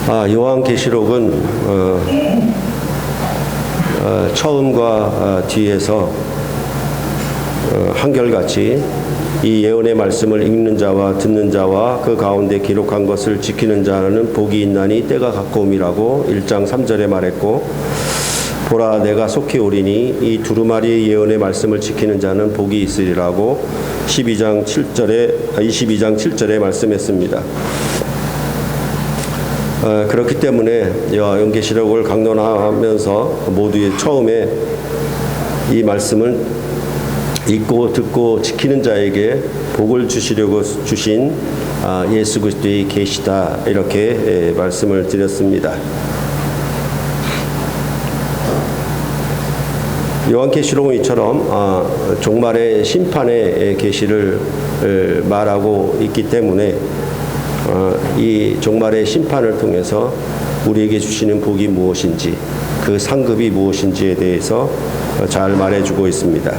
요한계시록은 처음과 뒤에서 한결같이 이 예언의 말씀을 읽는 자와 듣는 자와 그 가운데 기록한 것을 지키는 자는 복이 있나니 때가 가까움이라고 1장 3절에 말했고, 보라 내가 속히 오리니 이 두루마리의 예언의 말씀을 지키는 자는 복이 있으리라고 22장 7절에 말씀했습니다. 그렇기 때문에 요한계시록을 강론하면서 모두의 처음에 이 말씀을 읽고 듣고 지키는 자에게 복을 주시려고 주신 예수 그리스도의 계시다, 이렇게 말씀을 드렸습니다. 요한계시록은 이처럼 종말의 심판의 계시를 말하고 있기 때문에 이 종말의 심판을 통해서 우리에게 주시는 복이 무엇인지, 그 상급이 무엇인지에 대해서 잘 말해주고 있습니다.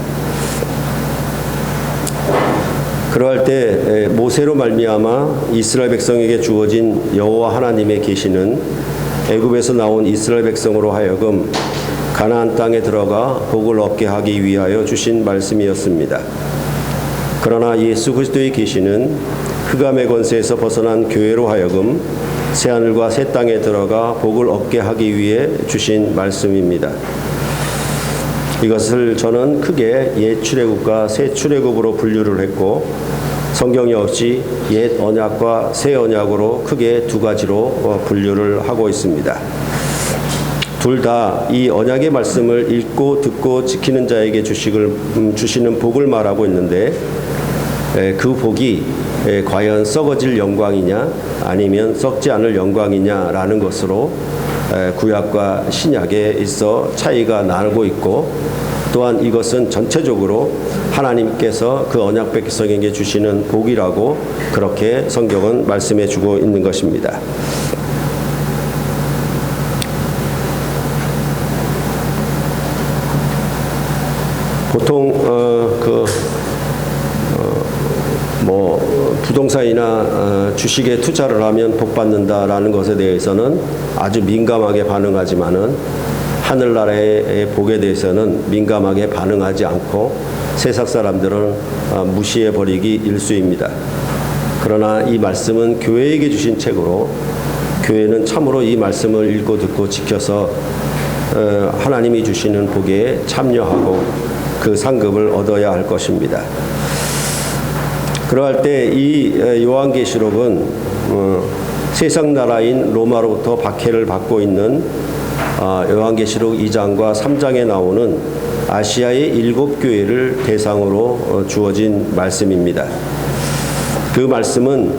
그러할 때 모세로 말미암아 이스라엘 백성에게 주어진 여호와 하나님의 계시는 애굽에서 나온 이스라엘 백성으로 하여금 가나안 땅에 들어가 복을 얻게 하기 위하여 주신 말씀이었습니다. 그러나 예수 그리스도의 계시는 흑암의 권세에서 벗어난 교회로 하여금 새하늘과 새 땅에 들어가 복을 얻게 하기 위해 주신 말씀입니다. 이것을 저는 크게 옛 출애굽과 새 출애굽으로 분류를 했고, 성경 역시 옛 언약과 새 언약으로 크게 두 가지로 분류를 하고 있습니다. 둘 다 이 언약의 말씀을 읽고 듣고 지키는 자에게 주시는 복을 말하고 있는데, 그 복이 과연 썩어질 영광이냐 아니면 썩지 않을 영광이냐라는 것으로 구약과 신약에 있어 차이가 나고 있고, 또한 이것은 전체적으로 하나님께서 그 언약 백성에게 주시는 복이라고 그렇게 성경은 말씀해 주고 있는 것입니다. 보통 부동산이나 주식에 투자를 하면 복 받는다라는 것에 대해서는 아주 민감하게 반응하지만은 하늘나라의 복에 대해서는 민감하게 반응하지 않고 세상 사람들은 무시해 버리기 일쑤입니다. 그러나 이 말씀은 교회에게 주신 책으로, 교회는 참으로 이 말씀을 읽고 듣고 지켜서 하나님이 주시는 복에 참여하고 그 상급을 얻어야 할 것입니다. 그러할 때 이 요한계시록은 세상 나라인 로마로부터 박해를 받고 있는 요한계시록 2장과 3장에 나오는 아시아의 7교회를 대상으로 주어진 말씀입니다. 그 말씀은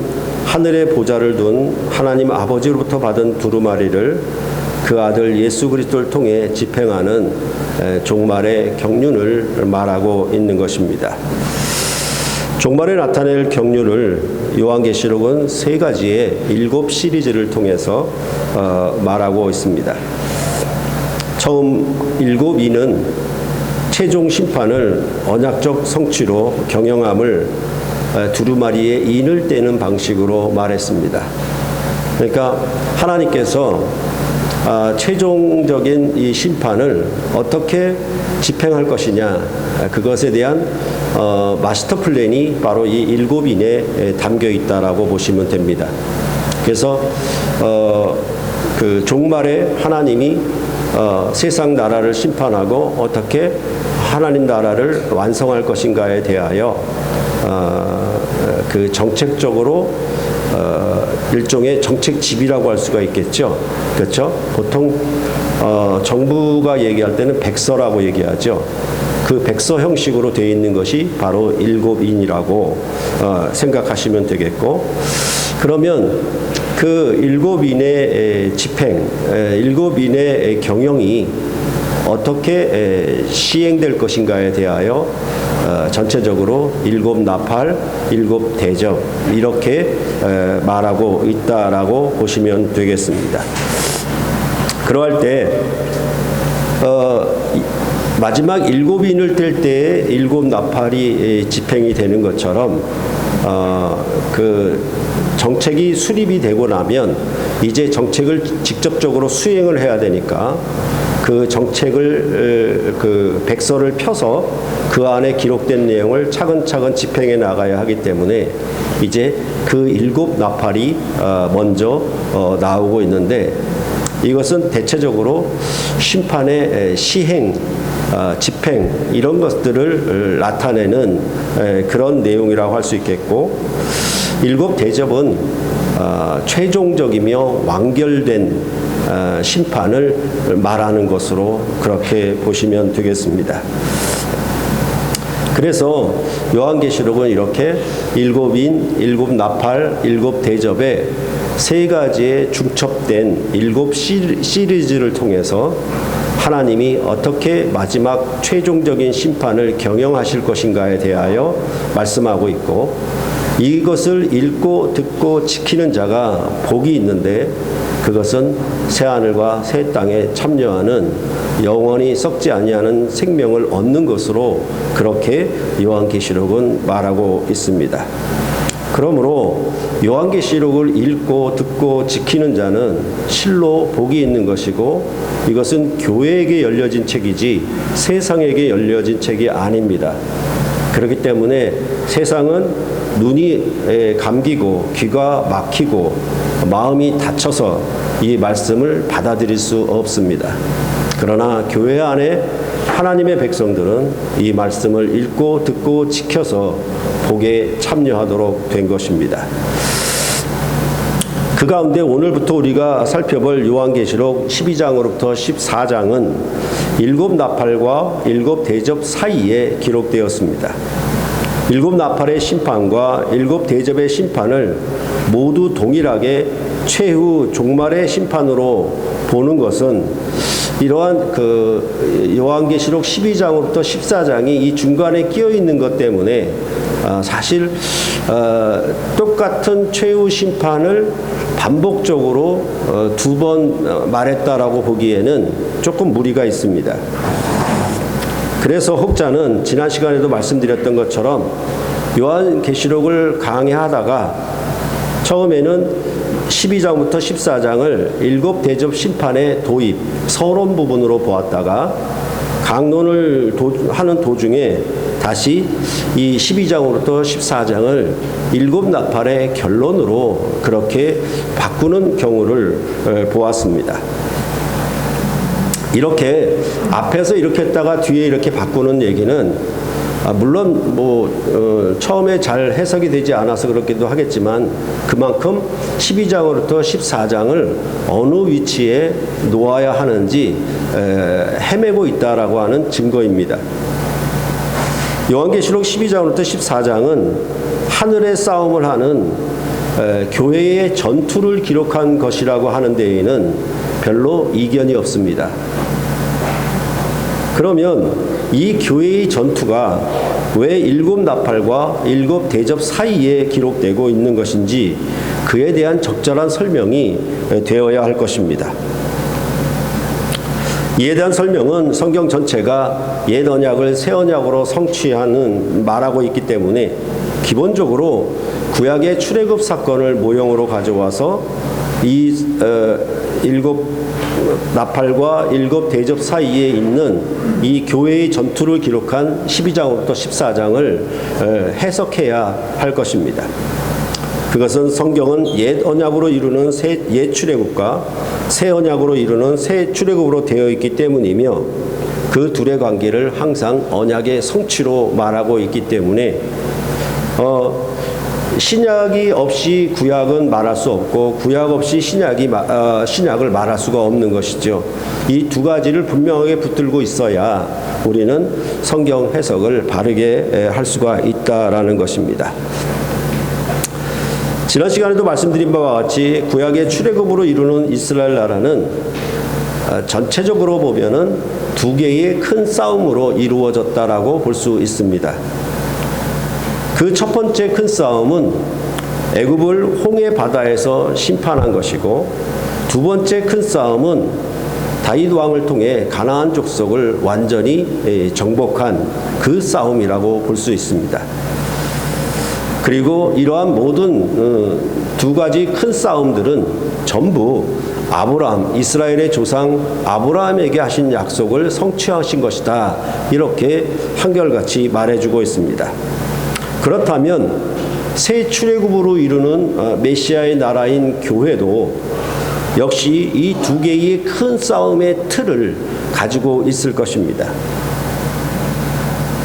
하늘의 보좌를 둔 하나님 아버지로부터 받은 두루마리를 그 아들 예수 그리스도를 통해 집행하는 종말의 경륜을 말하고 있는 것입니다. 종말에 나타낼 경륜을 요한계시록은 세 가지의 7 시리즈를 통해서 말하고 있습니다. 처음 7이는 최종 심판을 언약적 성취로 경영함을 두루마리에 인을 떼는 방식으로 말했습니다. 그러니까 하나님께서 최종적인 이 심판을 어떻게 집행할 것이냐, 그것에 대한 마스터 플랜이 바로 이 7인에 담겨 있다라고 보시면 됩니다. 그래서 그 종말에 하나님이 세상 나라를 심판하고 어떻게 하나님 나라를 완성할 것인가에 대하여 그 정책적으로 일종의 정책집이라고 할 수가 있겠죠. 그렇죠? 보통 정부가 얘기할 때는 백서라고 얘기하죠. 그 백서 형식으로 되어 있는 것이 바로 7인이라고 생각하시면 되겠고, 그러면 그 7인의 집행, 7인의 경영이 어떻게 시행될 것인가에 대하여 전체적으로 7 나팔, 7 대접, 이렇게 말하고 있다라고 보시면 되겠습니다. 그러할 때 마지막 7인을 뗄 때에 7 나팔이 집행이 되는 것처럼 그 정책이 수립이 되고 나면 이제 정책을 직접적으로 수행을 해야 되니까 그 정책을 그 백서를 펴서 그 안에 기록된 내용을 차근차근 집행해 나가야 하기 때문에 이제 그 7 나팔이 먼저 나오고 있는데, 이것은 대체적으로 심판의 시행, 집행 이런 것들을 나타내는 그런 내용이라고 할 수 있겠고, 7 대접은 최종적이며 완결된 심판을 말하는 것으로 그렇게 보시면 되겠습니다. 그래서 요한계시록은 이렇게 7인, 7 나팔, 7 대접의 3가지의 중첩된 7 시리즈를 통해서 하나님이 어떻게 마지막 최종적인 심판을 경영하실 것인가에 대하여 말씀하고 있고, 이것을 읽고 듣고 지키는 자가 복이 있는데 그것은 새하늘과 새 땅에 참여하는 영원히 썩지 아니하는 생명을 얻는 것으로 그렇게 요한계시록은 말하고 있습니다. 그러므로 요한계시록을 읽고 듣고 지키는 자는 실로 복이 있는 것이고, 이것은 교회에게 열려진 책이지 세상에게 열려진 책이 아닙니다. 그렇기 때문에 세상은 눈이 감기고 귀가 막히고 마음이 닫혀서 이 말씀을 받아들일 수 없습니다. 그러나 교회 안에 하나님의 백성들은 이 말씀을 읽고 듣고 지켜서 복에 참여하도록 된 것입니다. 그 가운데 오늘부터 우리가 살펴볼 요한계시록 12장으로부터 14장은 7 나팔과 7 대접 사이에 기록되었습니다. 7 나팔의 심판과 7 대접의 심판을 모두 동일하게 최후 종말의 심판으로 보는 것은 이러한 그 요한계시록 12장부터 14장이 이 중간에 끼어 있는 것 때문에 사실 똑같은 최후 심판을 반복적으로 2번 말했다라고 보기에는 조금 무리가 있습니다. 그래서 혹자는 지난 시간에도 말씀드렸던 것처럼 요한계시록을 강의하다가 처음에는 12장부터 14장을 7 대접 심판의 도입, 서론 부분으로 보았다가 강론을 하는 도중에 다시 이 12장으로부터 14장을 7 나팔의 결론으로 그렇게 바꾸는 경우를 보았습니다. 이렇게 앞에서 이렇게 했다가 뒤에 이렇게 바꾸는 얘기는 물론 처음에 잘 해석이 되지 않아서 그렇기도 하겠지만 그만큼 12장으로부터 14장을 어느 위치에 놓아야 하는지 헤매고 있다라고 하는 증거입니다. 요한계시록 12장으로부터 14장은 하늘의 싸움을 하는 교회의 전투를 기록한 것이라고 하는 데에는 별로 이견이 없습니다. 그러면 이 교회의 전투가 왜 7 나팔과 7 대접 사이에 기록되고 있는 것인지 그에 대한 적절한 설명이 되어야 할 것입니다. 이에 대한 설명은 성경 전체가 옛 언약을 새 언약으로 성취하는 말하고 있기 때문에 기본적으로 구약의 출애굽 사건을 모형으로 가져와서 이 7 나팔과 7 대접 사이에 있는 이 교회의 전투를 기록한 12장부터 14장을 해석해야 할 것입니다. 그것은 성경은 옛 언약으로 이루는 옛 출애굽과 새 언약으로 이루는 새 출애굽으로 되어 있기 때문이며 그 둘의 관계를 항상 언약의 성취로 말하고 있기 때문에 신약이 없이 구약은 말할 수 없고 구약 없이 신약을 말할 수가 없는 것이죠. 이 2가지를 분명하게 붙들고 있어야 우리는 성경 해석을 바르게 할 수가 있다라는 것입니다. 지난 시간에도 말씀드린 바와 같이 구약의 출애굽으로 이루는 이스라엘 나라는 전체적으로 보면은 2개의 큰 싸움으로 이루어졌다라고 볼 수 있습니다. 그 첫 번째 큰 싸움은 애굽을 홍해 바다에서 심판한 것이고, 2번째 큰 싸움은 다윗 왕을 통해 가나안 족속을 완전히 정복한 그 싸움이라고 볼 수 있습니다. 그리고 이러한 모든 두 가지 큰 싸움들은 전부 아브라함, 이스라엘의 조상 아브라함에게 하신 약속을 성취하신 것이다. 이렇게 한결같이 말해주고 있습니다. 그렇다면 새 출애굽으로 이루는 메시아의 나라인 교회도 역시 이 두 개의 큰 싸움의 틀을 가지고 있을 것입니다.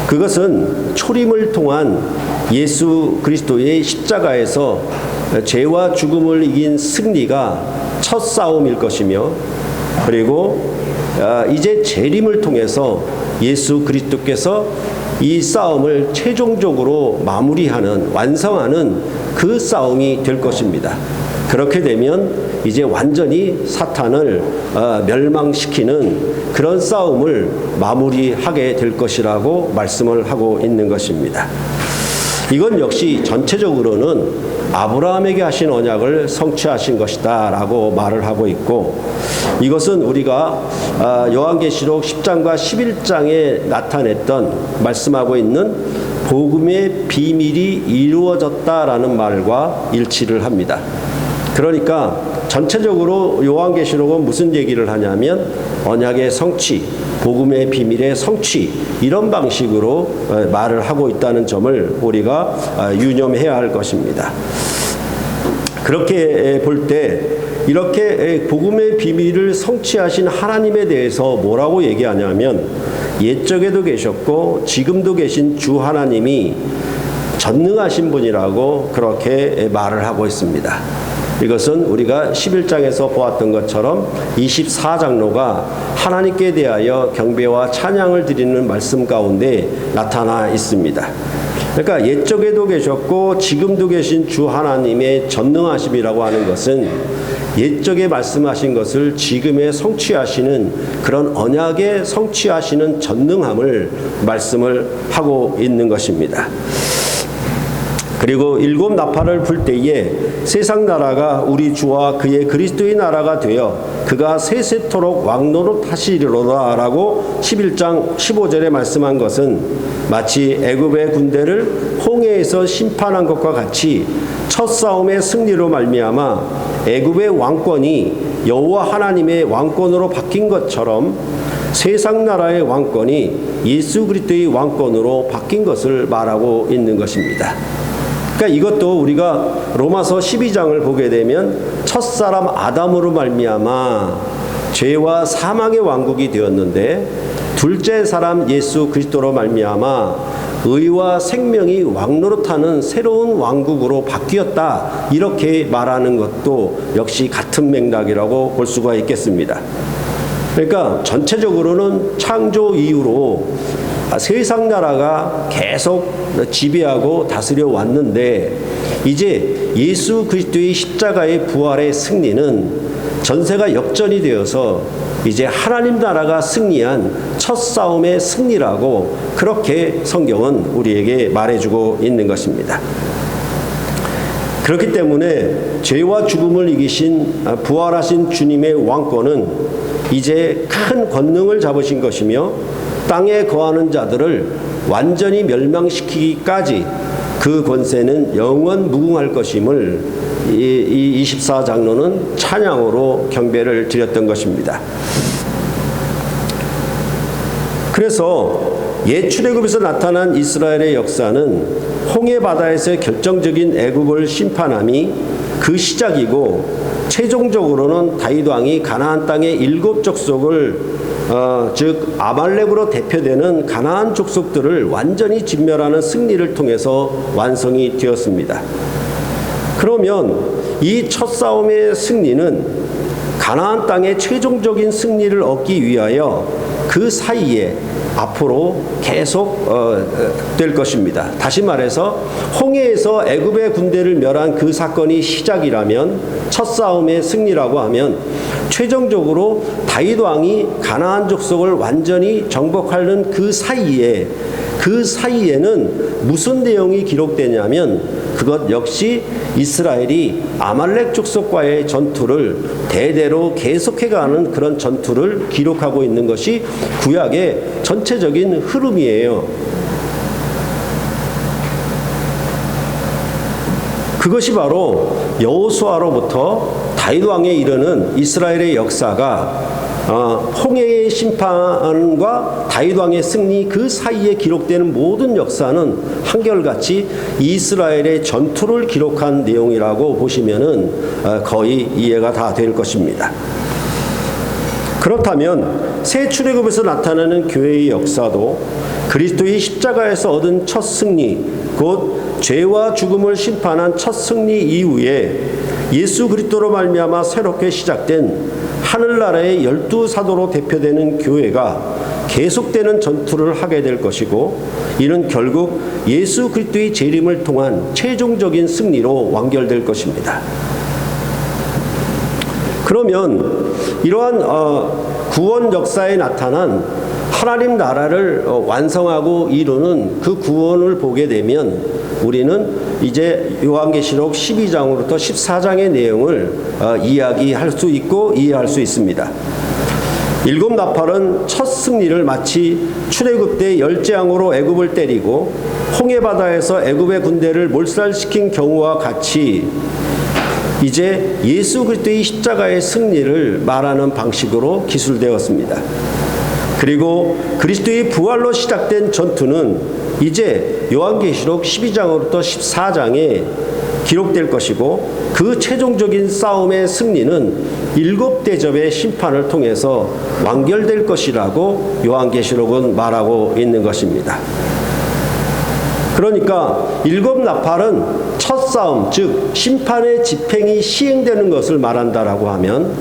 그것은 초림을 통한 예수 그리스도의 십자가에서 죄와 죽음을 이긴 승리가 첫 싸움일 것이며, 그리고 이제 재림을 통해서 예수 그리스도께서 이 싸움을 최종적으로 마무리하는, 완성하는 그 싸움이 될 것입니다. 그렇게 되면 이제 완전히 사탄을 멸망시키는 그런 싸움을 마무리하게 될 것이라고 말씀을 하고 있는 것입니다. 이건 역시 전체적으로는 아브라함에게 하신 언약을 성취하신 것이다 라고 말을 하고 있고, 이것은 우리가 요한계시록 10장과 11장에 나타냈던, 말씀하고 있는 복음의 비밀이 이루어졌다라는 말과 일치를 합니다. 그러니까 전체적으로 요한계시록은 무슨 얘기를 하냐면 언약의 성취, 복음의 비밀의 성취, 이런 방식으로 말을 하고 있다는 점을 우리가 유념해야 할 것입니다. 그렇게 볼 때 이렇게 복음의 비밀을 성취하신 하나님에 대해서 뭐라고 얘기하냐면, 옛적에도 계셨고 지금도 계신 주 하나님이 전능하신 분이라고 그렇게 말을 하고 있습니다. 이것은 우리가 11장에서 보았던 것처럼 24장로가 하나님께 대하여 경배와 찬양을 드리는 말씀 가운데 나타나 있습니다. 그러니까 옛적에도 계셨고 지금도 계신 주 하나님의 전능하심이라고 하는 것은 옛적에 말씀하신 것을 지금에 성취하시는, 그런 언약에 성취하시는 전능함을 말씀을 하고 있는 것입니다. 그리고 일곱 나팔을 불 때에 세상 나라가 우리 주와 그의 그리스도의 나라가 되어 그가 세세토록 왕노릇 하시리로다 라고 11장 15절에 말씀한 것은 마치 애굽의 군대를 홍해에서 심판한 것과 같이 첫 싸움의 승리로 말미암아 애굽의 왕권이 여호와 하나님의 왕권으로 바뀐 것처럼 세상 나라의 왕권이 예수 그리스도의 왕권으로 바뀐 것을 말하고 있는 것입니다. 그러니까 이것도 우리가 로마서 12장을 보게 되면 첫사람 아담으로 말미암아 죄와 사망의 왕국이 되었는데, 둘째 사람 예수 그리스도로 말미암아 의와 생명이 왕노릇하는 새로운 왕국으로 바뀌었다, 이렇게 말하는 것도 역시 같은 맥락이라고 볼 수가 있겠습니다. 그러니까 전체적으로는 창조 이후로 세상 나라가 계속 지배하고 다스려 왔는데, 이제 예수 그리스도의 십자가의 부활의 승리는 전세가 역전이 되어서 이제 하나님 나라가 승리한 첫 싸움의 승리라고 그렇게 성경은 우리에게 말해주고 있는 것입니다. 그렇기 때문에 죄와 죽음을 이기신 부활하신 주님의 왕권은 이제 큰 권능을 잡으신 것이며, 땅에 거하는 자들을 완전히 멸망시키기까지 그 권세는 영원 무궁할 것임을 이 24장로는 찬양으로 경배를 드렸던 것입니다. 그래서 옛 출애굽에서 나타난 이스라엘의 역사는 홍해 바다에서의 결정적인 애굽을 심판함이 그 시작이고, 최종적으로는 다윗 왕이 가나안 땅의 일곱 족속을 즉 아말렉으로 대표되는 가나안 족속들을 완전히 진멸하는 승리를 통해서 완성이 되었습니다. 그러면 이 첫 싸움의 승리는 가나안 땅의 최종적인 승리를 얻기 위하여 그 사이에 앞으로 계속 될 것입니다. 다시 말해서 홍해에서 애굽의 군대를 멸한 그 사건이 시작이라면, 첫 싸움의 승리라고 하면, 최종적으로 다윗 왕이 가나안 족속을 완전히 정복하는 그 사이에는 무슨 내용이 기록되냐면, 그것 역시 이스라엘이 아말렉 족속과의 전투를 대대로 계속해가는 그런 전투를 기록하고 있는 것이 구약의 전체적인 흐름이에요. 그것이 바로 여호수아로부터 다윗 왕에 이르는 이스라엘의 역사가 홍해의 심판과 다윗 왕의 승리 그 사이에 기록되는 모든 역사는 한결같이 이스라엘의 전투를 기록한 내용이라고 보시면은 거의 이해가 다 될 것입니다. 그렇다면 새 출애굽에서 나타나는 교회의 역사도 그리스도의 십자가에서 얻은 첫 승리, 곧 죄와 죽음을 심판한 첫 승리 이후에 예수 그리스도로 말미암아 새롭게 시작된 하늘나라의 12사도로 대표되는 교회가 계속되는 전투를 하게 될 것이고, 이는 결국 예수 그리스도의 재림을 통한 최종적인 승리로 완결될 것입니다. 그러면 이러한 구원 역사에 나타난 하나님 나라를 완성하고 이루는 그 구원을 보게 되면 우리는 이제 요한계시록 12장으로부터 14장의 내용을 이야기할 수 있고 이해할 수 있습니다. 일곱 나팔은 첫 승리를 마치 출애굽 때 열재앙으로 애굽을 때리고 홍해 바다에서 애굽의 군대를 몰살시킨 경우와 같이 이제 예수 그리스도의 십자가의 승리를 말하는 방식으로 기술되었습니다. 그리고 그리스도의 부활로 시작된 전투는 이제 요한계시록 12장으로부터 14장에 기록될 것이고, 그 최종적인 싸움의 승리는 일곱 대접의 심판을 통해서 완결될 것이라고 요한계시록은 말하고 있는 것입니다. 그러니까 일곱 나팔은 첫 싸움, 즉 심판의 집행이 시행되는 것을 말한다라고 하면,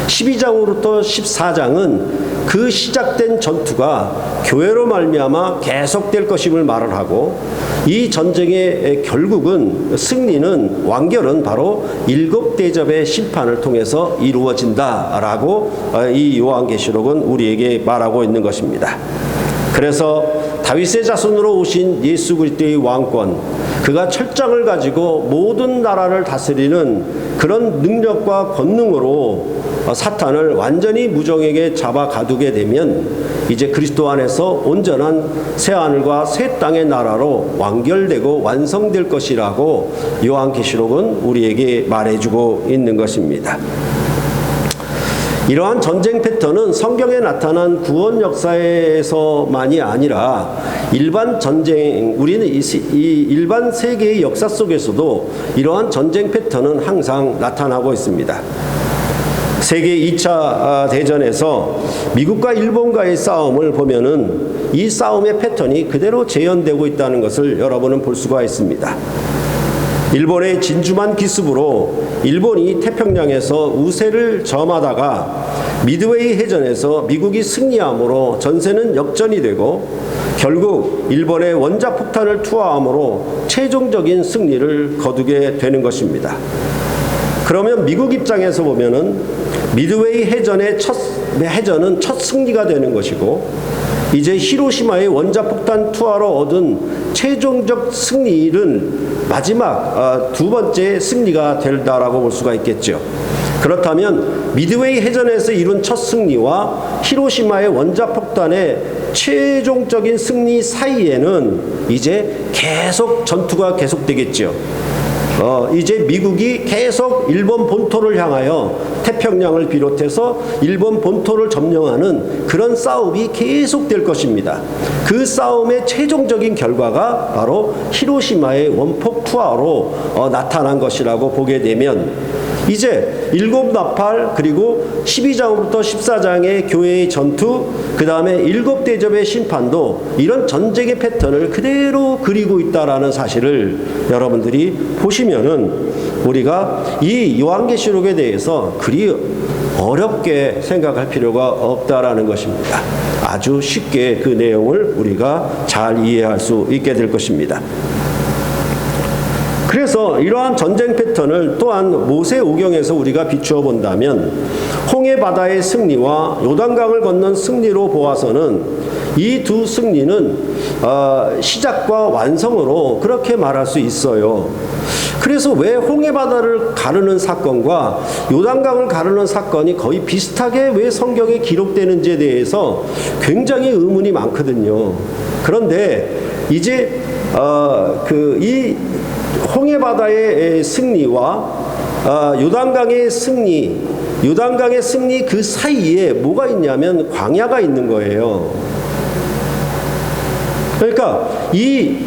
12장으로부터 14장은 그 시작된 전투가 교회로 말미암아 계속될 것임을 말을 하고, 이 전쟁의 결국은 승리는 완결은 바로 일곱 대접의 심판을 통해서 이루어진다라고 이 요한계시록은 우리에게 말하고 있는 것입니다. 그래서 다윗의 자손으로 오신 예수 그리스도의 왕권, 그가 철장을 가지고 모든 나라를 다스리는 그런 능력과 권능으로 사탄을 완전히 무정에게 잡아 가두게 되면 이제 그리스도 안에서 온전한 새하늘과 새 땅의 나라로 완결되고 완성될 것이라고 요한계시록은 우리에게 말해주고 있는 것입니다. 이러한 전쟁 패턴은 성경에 나타난 구원 역사에서만이 아니라 일반 전쟁, 우리는 이 일반 세계의 역사 속에서도 이러한 전쟁 패턴은 항상 나타나고 있습니다. 세계 2차 대전에서 미국과 일본과의 싸움을 보면은 이 싸움의 패턴이 그대로 재현되고 있다는 것을 여러분은 볼 수가 있습니다. 일본의 진주만 기습으로 일본이 태평양에서 우세를 점하다가 미드웨이 해전에서 미국이 승리함으로 전세는 역전이 되고, 결국 일본의 원자폭탄을 투하함으로 최종적인 승리를 거두게 되는 것입니다. 그러면 미국 입장에서 보면은 미드웨이 해전은 첫 승리가 되는 것이고, 이제 히로시마의 원자폭탄 투하로 얻은 최종적 승리는 마지막 두 번째 승리가 된다라고 볼 수가 있겠죠. 그렇다면 미드웨이 해전에서 이룬 첫 승리와 히로시마의 원자폭탄의 최종적인 승리 사이에는 이제 계속 전투가 계속되겠죠. 이제 미국이 계속 일본 본토를 향하여 태평양을 비롯해서 일본 본토를 점령하는 그런 싸움이 계속될 것입니다. 그 싸움의 최종적인 결과가 바로 히로시마의 원폭 투하로 나타난 것이라고 보게 되면, 이제 일곱 나팔, 그리고 12장부터 14장의 교회의 전투, 그 다음에 일곱 대접의 심판도 이런 전쟁의 패턴을 그대로 그리고 있다라는 사실을 여러분들이 보시면은 우리가 이 요한계시록에 대해서 그리 어렵게 생각할 필요가 없다라는 것입니다. 아주 쉽게 그 내용을 우리가 잘 이해할 수 있게 될 것입니다. 그래서 이러한 전쟁 패턴을 또한 모세오경에서 우리가 비추어 본다면, 홍해 바다의 승리와 요단강을 건넌 승리로 보아서는 이 두 승리는 시작과 완성으로 그렇게 말할 수 있어요. 그래서 왜 홍해 바다를 가르는 사건과 요단강을 가르는 사건이 거의 비슷하게 왜 성경에 기록되는지에 대해서 굉장히 의문이 많거든요. 그런데 이제 이 홍해바다의 승리와 요단강의 승리 그 사이에 뭐가 있냐면 광야가 있는 거예요. 그러니까 이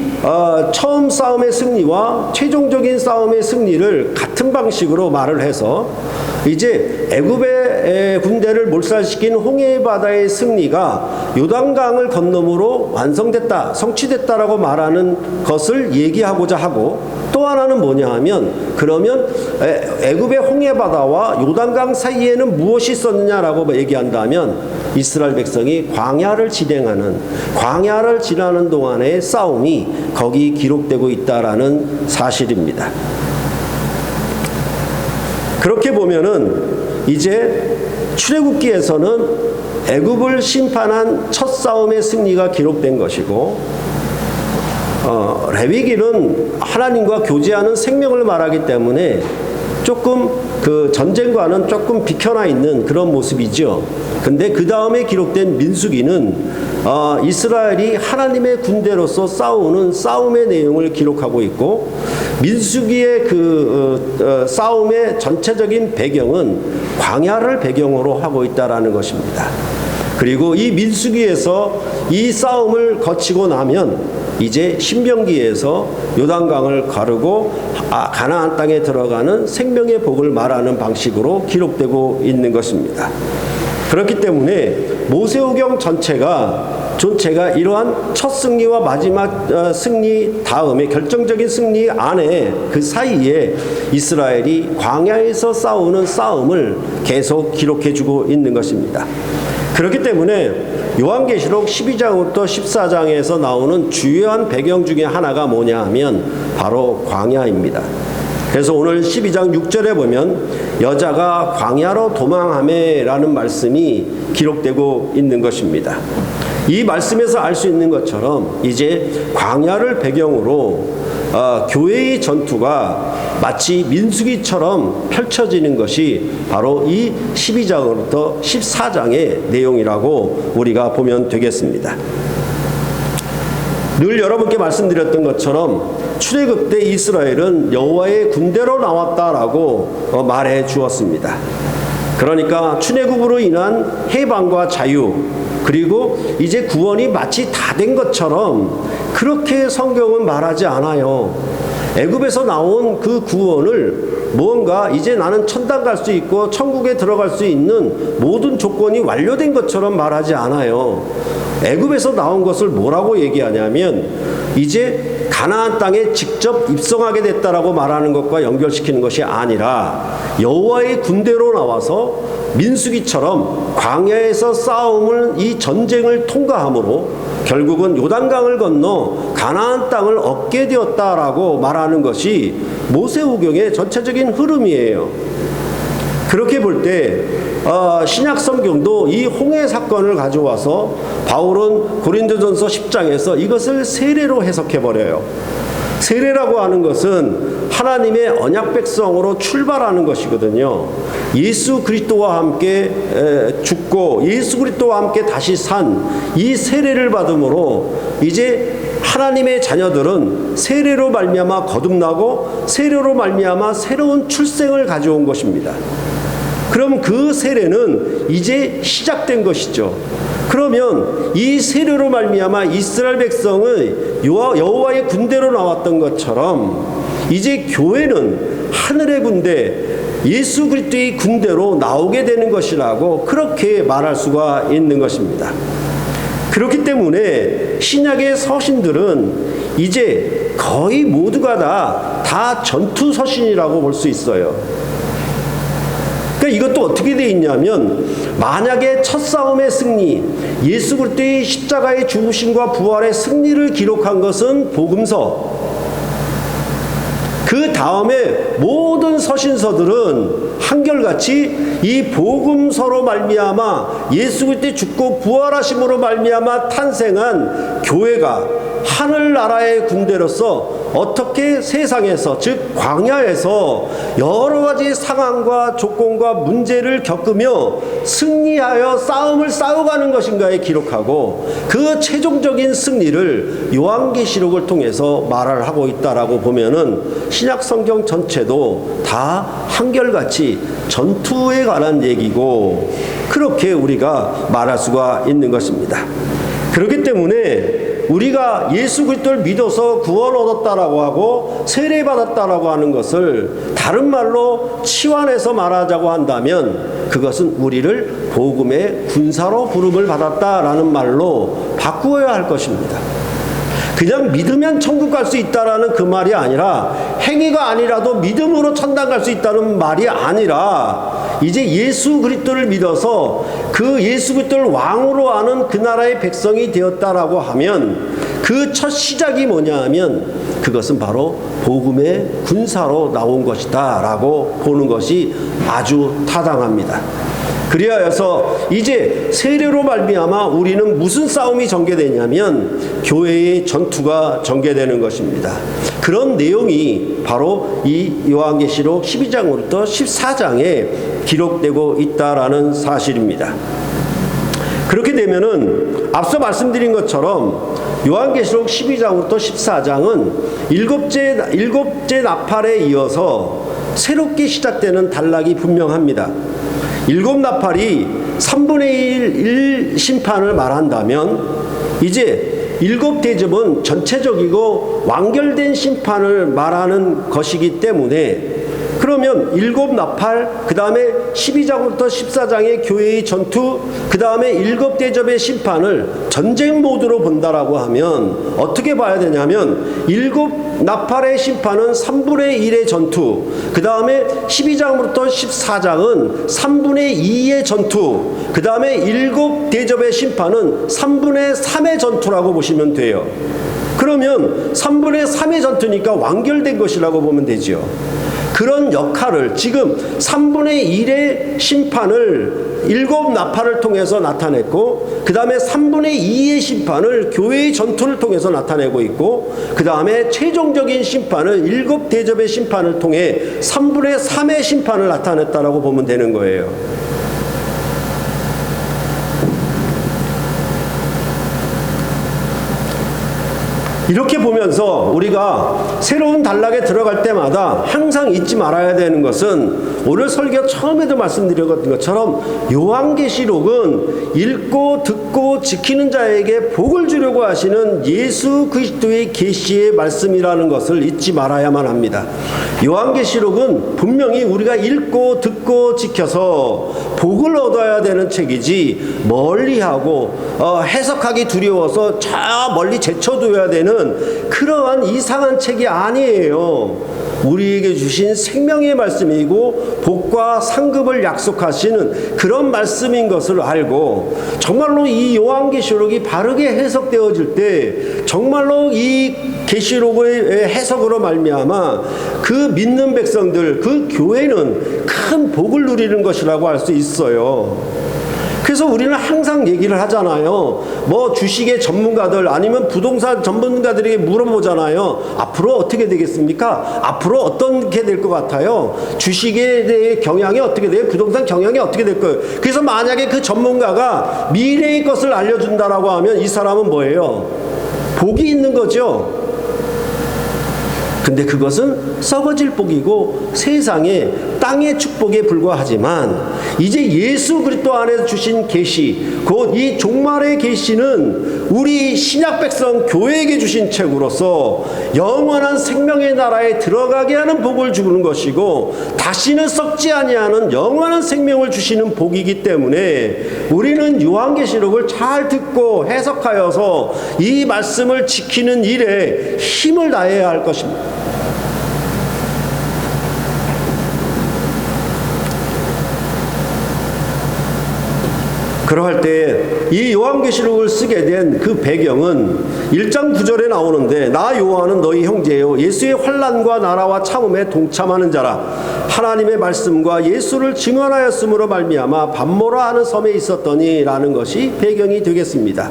처음 싸움의 승리와 최종적인 싸움의 승리를 같은 방식으로 말을 해서 이제 애굽의 군대를 몰살시킨 홍해바다의 승리가 요단강을 건너므로 완성됐다, 성취됐다라고 말하는 것을 얘기하고자 하고, 또 하나는 뭐냐 하면, 그러면 애굽의 홍해바다와 요단강 사이에는 무엇이 있었느냐라고 얘기한다면 이스라엘 백성이 광야를 지나는 동안의 싸움이 거기 기록되고 있다라는 사실입니다. 그렇게 보면은 이제 출애굽기에서는 애굽을 심판한 첫 싸움의 승리가 기록된 것이고, 레위기는 하나님과 교제하는 생명을 말하기 때문에 조금 그 전쟁과는 조금 비켜나 있는 그런 모습이죠. 근데 그 다음에 기록된 민수기는 이스라엘이 하나님의 군대로서 싸우는 싸움의 내용을 기록하고 있고, 민수기의 그 싸움의 전체적인 배경은 광야를 배경으로 하고 있다라는 것입니다. 그리고 이 민수기에서 이 싸움을 거치고 나면 이제 신명기에서 요단강을 가르고 가나안 땅에 들어가는 생명의 복을 말하는 방식으로 기록되고 있는 것입니다. 그렇기 때문에 모세오경 전체가 이러한 첫 승리와 마지막 승리 다음에 결정적인 승리 안에 그 사이에 이스라엘이 광야에서 싸우는 싸움을 계속 기록해주고 있는 것입니다. 그렇기 때문에 요한계시록 12장부터 14장에서 나오는 주요한 배경 중에 하나가 뭐냐 하면 바로 광야입니다. 그래서 오늘 12장 6절에 보면 여자가 광야로 도망하매라는 말씀이 기록되고 있는 것입니다. 이 말씀에서 알 수 있는 것처럼 이제 광야를 배경으로 교회의 전투가 마치 민수기처럼 펼쳐지는 것이 바로 이 12장부터 14장의 내용이라고 우리가 보면 되겠습니다. 늘 여러분께 말씀드렸던 것처럼 출애굽 때 이스라엘은 여호와의 군대로 나왔다라고 말해 주었습니다. 그러니까 출애굽으로 인한 해방과 자유, 그리고 이제 구원이 마치 다 된 것처럼 그렇게 성경은 말하지 않아요. 애굽에서 나온 그 구원을 무언가 이제 나는 천당 갈 수 있고 천국에 들어갈 수 있는 모든 조건이 완료된 것처럼 말하지 않아요. 애굽에서 나온 것을 뭐라고 얘기하냐면 이제 가나안 땅에 직접 입성하게 됐다라고 말하는 것과 연결시키는 것이 아니라 여호와의 군대로 나와서 민수기처럼 광야에서 싸움을 이 전쟁을 통과함으로 결국은 요단강을 건너 가나안 땅을 얻게 되었다라고 말하는 것이 모세오경의 전체적인 흐름이에요. 그렇게 볼 때 신약 성경도 이 홍해 사건을 가져와서 바울은 고린도전서 10장에서 이것을 세례로 해석해 버려요. 세례라고 하는 것은 하나님의 언약 백성으로 출발하는 것이거든요. 예수 그리스도와 함께 죽고 예수 그리스도와 함께 다시 산 이 세례를 받음으로 이제 하나님의 자녀들은 세례로 말미암아 거듭나고 세례로 말미암아 새로운 출생을 가져온 것입니다. 그럼 그 세례는 이제 시작된 것이죠. 그러면 이 세례로 말미암아 이스라엘 백성의 여호와의 군대로 나왔던 것처럼 이제 교회는 하늘의 군대, 예수 그리스도의 군대로 나오게 되는 것이라고 그렇게 말할 수가 있는 것입니다. 그렇기 때문에 신약의 서신들은 이제 거의 모두가 다 전투 서신이라고 볼 수 있어요. 그러니까 이것도 어떻게 되어 있냐면 만약에 첫 싸움의 승리, 예수 그리스도의 십자가의 죽으심과 부활의 승리를 기록한 것은 복음서, 그 다음에 모든 서신서들은 한결같이 이 복음서로 말미암아 예수 그리스도의 죽고 부활하심으로 말미암아 탄생한 교회가 하늘나라의 군대로서 어떻게 세상에서, 즉 광야에서 여러 가지 상황과 조건과 문제를 겪으며 승리하여 싸움을 싸워가는 것인가에 기록하고, 그 최종적인 승리를 요한계시록을 통해서 말을 하고 있다라고 보면은 신약 성경 전체도 다 한결같이 전투에 관한 얘기고, 그렇게 우리가 말할 수가 있는 것입니다. 그렇기 때문에 우리가 예수 그리스도를 믿어서 구원 얻었다라고 하고 세례받았다라고 하는 것을 다른 말로 치환해서 말하자고 한다면, 그것은 우리를 복음의 군사로 부름을 받았다라는 말로 바꾸어야 할 것입니다. 그냥 믿으면 천국 갈 수 있다라는 그 말이 아니라, 행위가 아니라도 믿음으로 천당 갈 수 있다는 말이 아니라, 이제 예수 그리스도를 믿어서 그 예수 그리스도를 왕으로 아는 그 나라의 백성이 되었다라고 하면, 그 첫 시작이 뭐냐 하면 그것은 바로 복음의 군사로 나온 것이다 라고 보는 것이 아주 타당합니다. 그리하여서 이제 세례로 말미암아 우리는 무슨 싸움이 전개되냐면 교회의 전투가 전개되는 것입니다. 그런 내용이 바로 이 요한계시록 12장부터 14장에 기록되고 있다라는 사실입니다. 그렇게 되면은 앞서 말씀드린 것처럼 요한계시록 12장부터 14장은 일곱째 나팔에 이어서 새롭게 시작되는 단락이 분명합니다. 일곱 나팔이 3분의 1 심판을 말한다면, 이제 일곱 대접은 전체적이고 완결된 심판을 말하는 것이기 때문에, 그러면 일곱 나팔, 그 다음에 12장부터 14장의 교회의 전투, 그 다음에 일곱 대접의 심판을 전쟁 모드로 본다라고 하면 어떻게 봐야 되냐면, 일곱 나팔의 심판은 3분의 1의 전투, 그 다음에 12장부터 14장은 3분의 2의 전투, 그 다음에 일곱 대접의 심판은 3분의 3의 전투라고 보시면 돼요. 그러면 3분의 3의 전투니까 완결된 것이라고 보면 되죠. 그런 역할을 지금 3분의 1의 심판을 일곱 나팔을 통해서 나타냈고, 그 다음에 3분의 2의 심판을 교회의 전투를 통해서 나타내고 있고, 그 다음에 최종적인 심판을 일곱 대접의 심판을 통해 3분의 3의 심판을 나타냈다라고 보면 되는 거예요. 이렇게 보면서 우리가 새로운 단락에 들어갈 때마다 항상 잊지 말아야 되는 것은, 오늘 설교 처음에도 말씀드렸던 것처럼 요한계시록은 읽고 듣고 지키는 자에게 복을 주려고 하시는 예수 그리스도의 계시의 말씀이라는 것을 잊지 말아야만 합니다. 요한계시록은 분명히 우리가 읽고 듣고 지켜서 복을 얻어야 되는 책이지, 멀리하고 해석하기 두려워서 저 멀리 제쳐둬야 되는 그러한 이상한 책이 아니에요. 우리에게 주신 생명의 말씀이고 복과 상급을 약속하시는 그런 말씀인 것을 알고, 정말로 이 요한계시록이 바르게 해석되어질 때 정말로 이 계시록의 해석으로 말미암아 그 믿는 백성들, 그 교회는 큰 복을 누리는 것이라고 할 수 있어요. 그래서 우리는 항상 얘기를 하잖아요. 뭐 주식의 전문가들 아니면 부동산 전문가들에게 물어보잖아요. 앞으로 어떻게 되겠습니까? 앞으로 어떻게 될 것 같아요? 주식에 대해 경향이 어떻게 돼요? 부동산 경향이 어떻게 될 거예요? 그래서 만약에 그 전문가가 미래의 것을 알려준다라고 하면 이 사람은 뭐예요? 복이 있는 거죠. 근데 그것은 썩어질 복이고 세상의 땅의 축복에 불과하지만, 이제 예수 그리스도 안에서 주신 계시, 곧 이 종말의 계시는 우리 신약 백성 교회에게 주신 책으로서 영원한 생명의 나라에 들어가게 하는 복을 주는 것이고, 다시는 썩지 아니하는 영원한 생명을 주시는 복이기 때문에 우리는 요한계시록을 잘 듣고 해석하여서 이 말씀을 지키는 일에 힘을 다해야 할 것입니다. 그러할 때 이 요한계시록을 쓰게 된 그 배경은 1장 9절에 나오는데, 나 요한은 너희 형제요 예수의 환난과 나라와 참음에 동참하는 자라. 하나님의 말씀과 예수를 증언하였으므로 말미암아 밤모라 하는 섬에 있었더니 라는 것이 배경이 되겠습니다.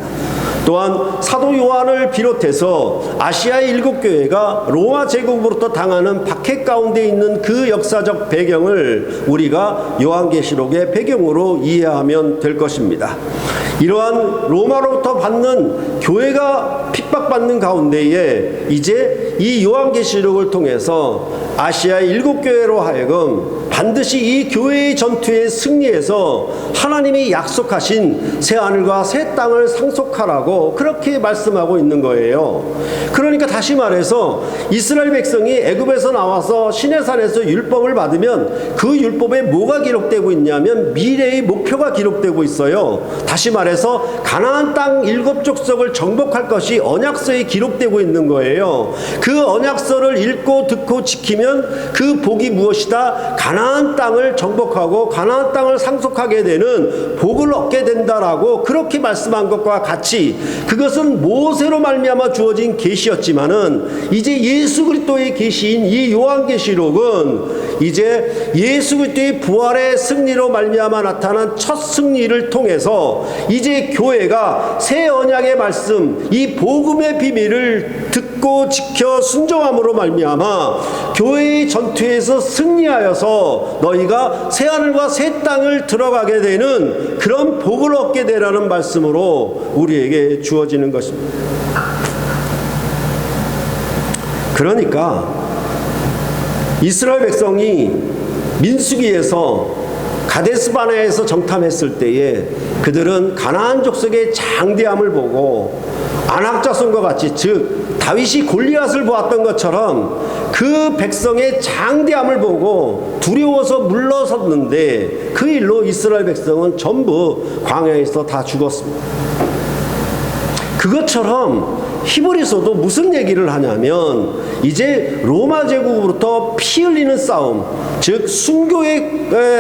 또한 사도 요한을 비롯해서 아시아의 7교회가 로마 제국으로부터 당하는 박해 가운데 있는 그 역사적 배경을 우리가 요한계시록의 배경으로 이해하면 될 것입니다. 이러한 로마로부터 받는 교회가 핍박받는 가운데에 이제 이 요한계시록을 통해서 아시아의 7교회로 하여금 반드시 이 교회의 전투에 승리해서 하나님이 약속하신 새하늘과 새 땅을 상속하라고 그렇게 말씀하고 있는 거예요. 그러니까 다시 말해서 이스라엘 백성이 애굽에서 나와서 시내산에서 율법을 받으면 그 율법에 뭐가 기록되고 있냐면 미래의 목표가 기록되고 있어요. 다시 말해서 가나안 땅 7족속을 정복할 것이 언약서에 기록되고 있는 거예요. 그 언약서를 읽고 듣고 지키면 그 복이 무엇이다? 가나안 땅을 정복하고 가나안 땅을 상속하게 되는 복을 얻게 된다라고 그렇게 말씀한 것과 같이 그것은 모세로 말미암아 주어진 계시였지만은 이제 예수 그리스도의 계시인 이 요한계시록은 이제 예수 그리스도의 부활의 승리로 말미암아 나타난 첫 승리를 통해서 이제 교회가 새 언약의 말씀 이 복음의 비밀을 듣고 지켜 순종함으로 말미암아 교회의 전투에서 승리하여서 너희가 새 하늘과 새 땅을 들어가게 되는 그런 복을 얻게 되라는 말씀으로 우리에게 주어지는 것입니다. 그러니까 이스라엘 백성이 민수기에서 가데스바네아에서 정탐했을 때에 그들은 가나안 족속의 장대함을 보고 안악자손과 같이 즉 다윗이 골리앗을 보았던 것처럼 그 백성의 장대함을 보고 두려워서 물러섰는데 그 일로 이스라엘 백성은 전부 광야에서 다 죽었습니다. 그것처럼 히브리서도 무슨 얘기를 하냐면 이제 로마 제국으로부터 피 흘리는 싸움 즉 순교에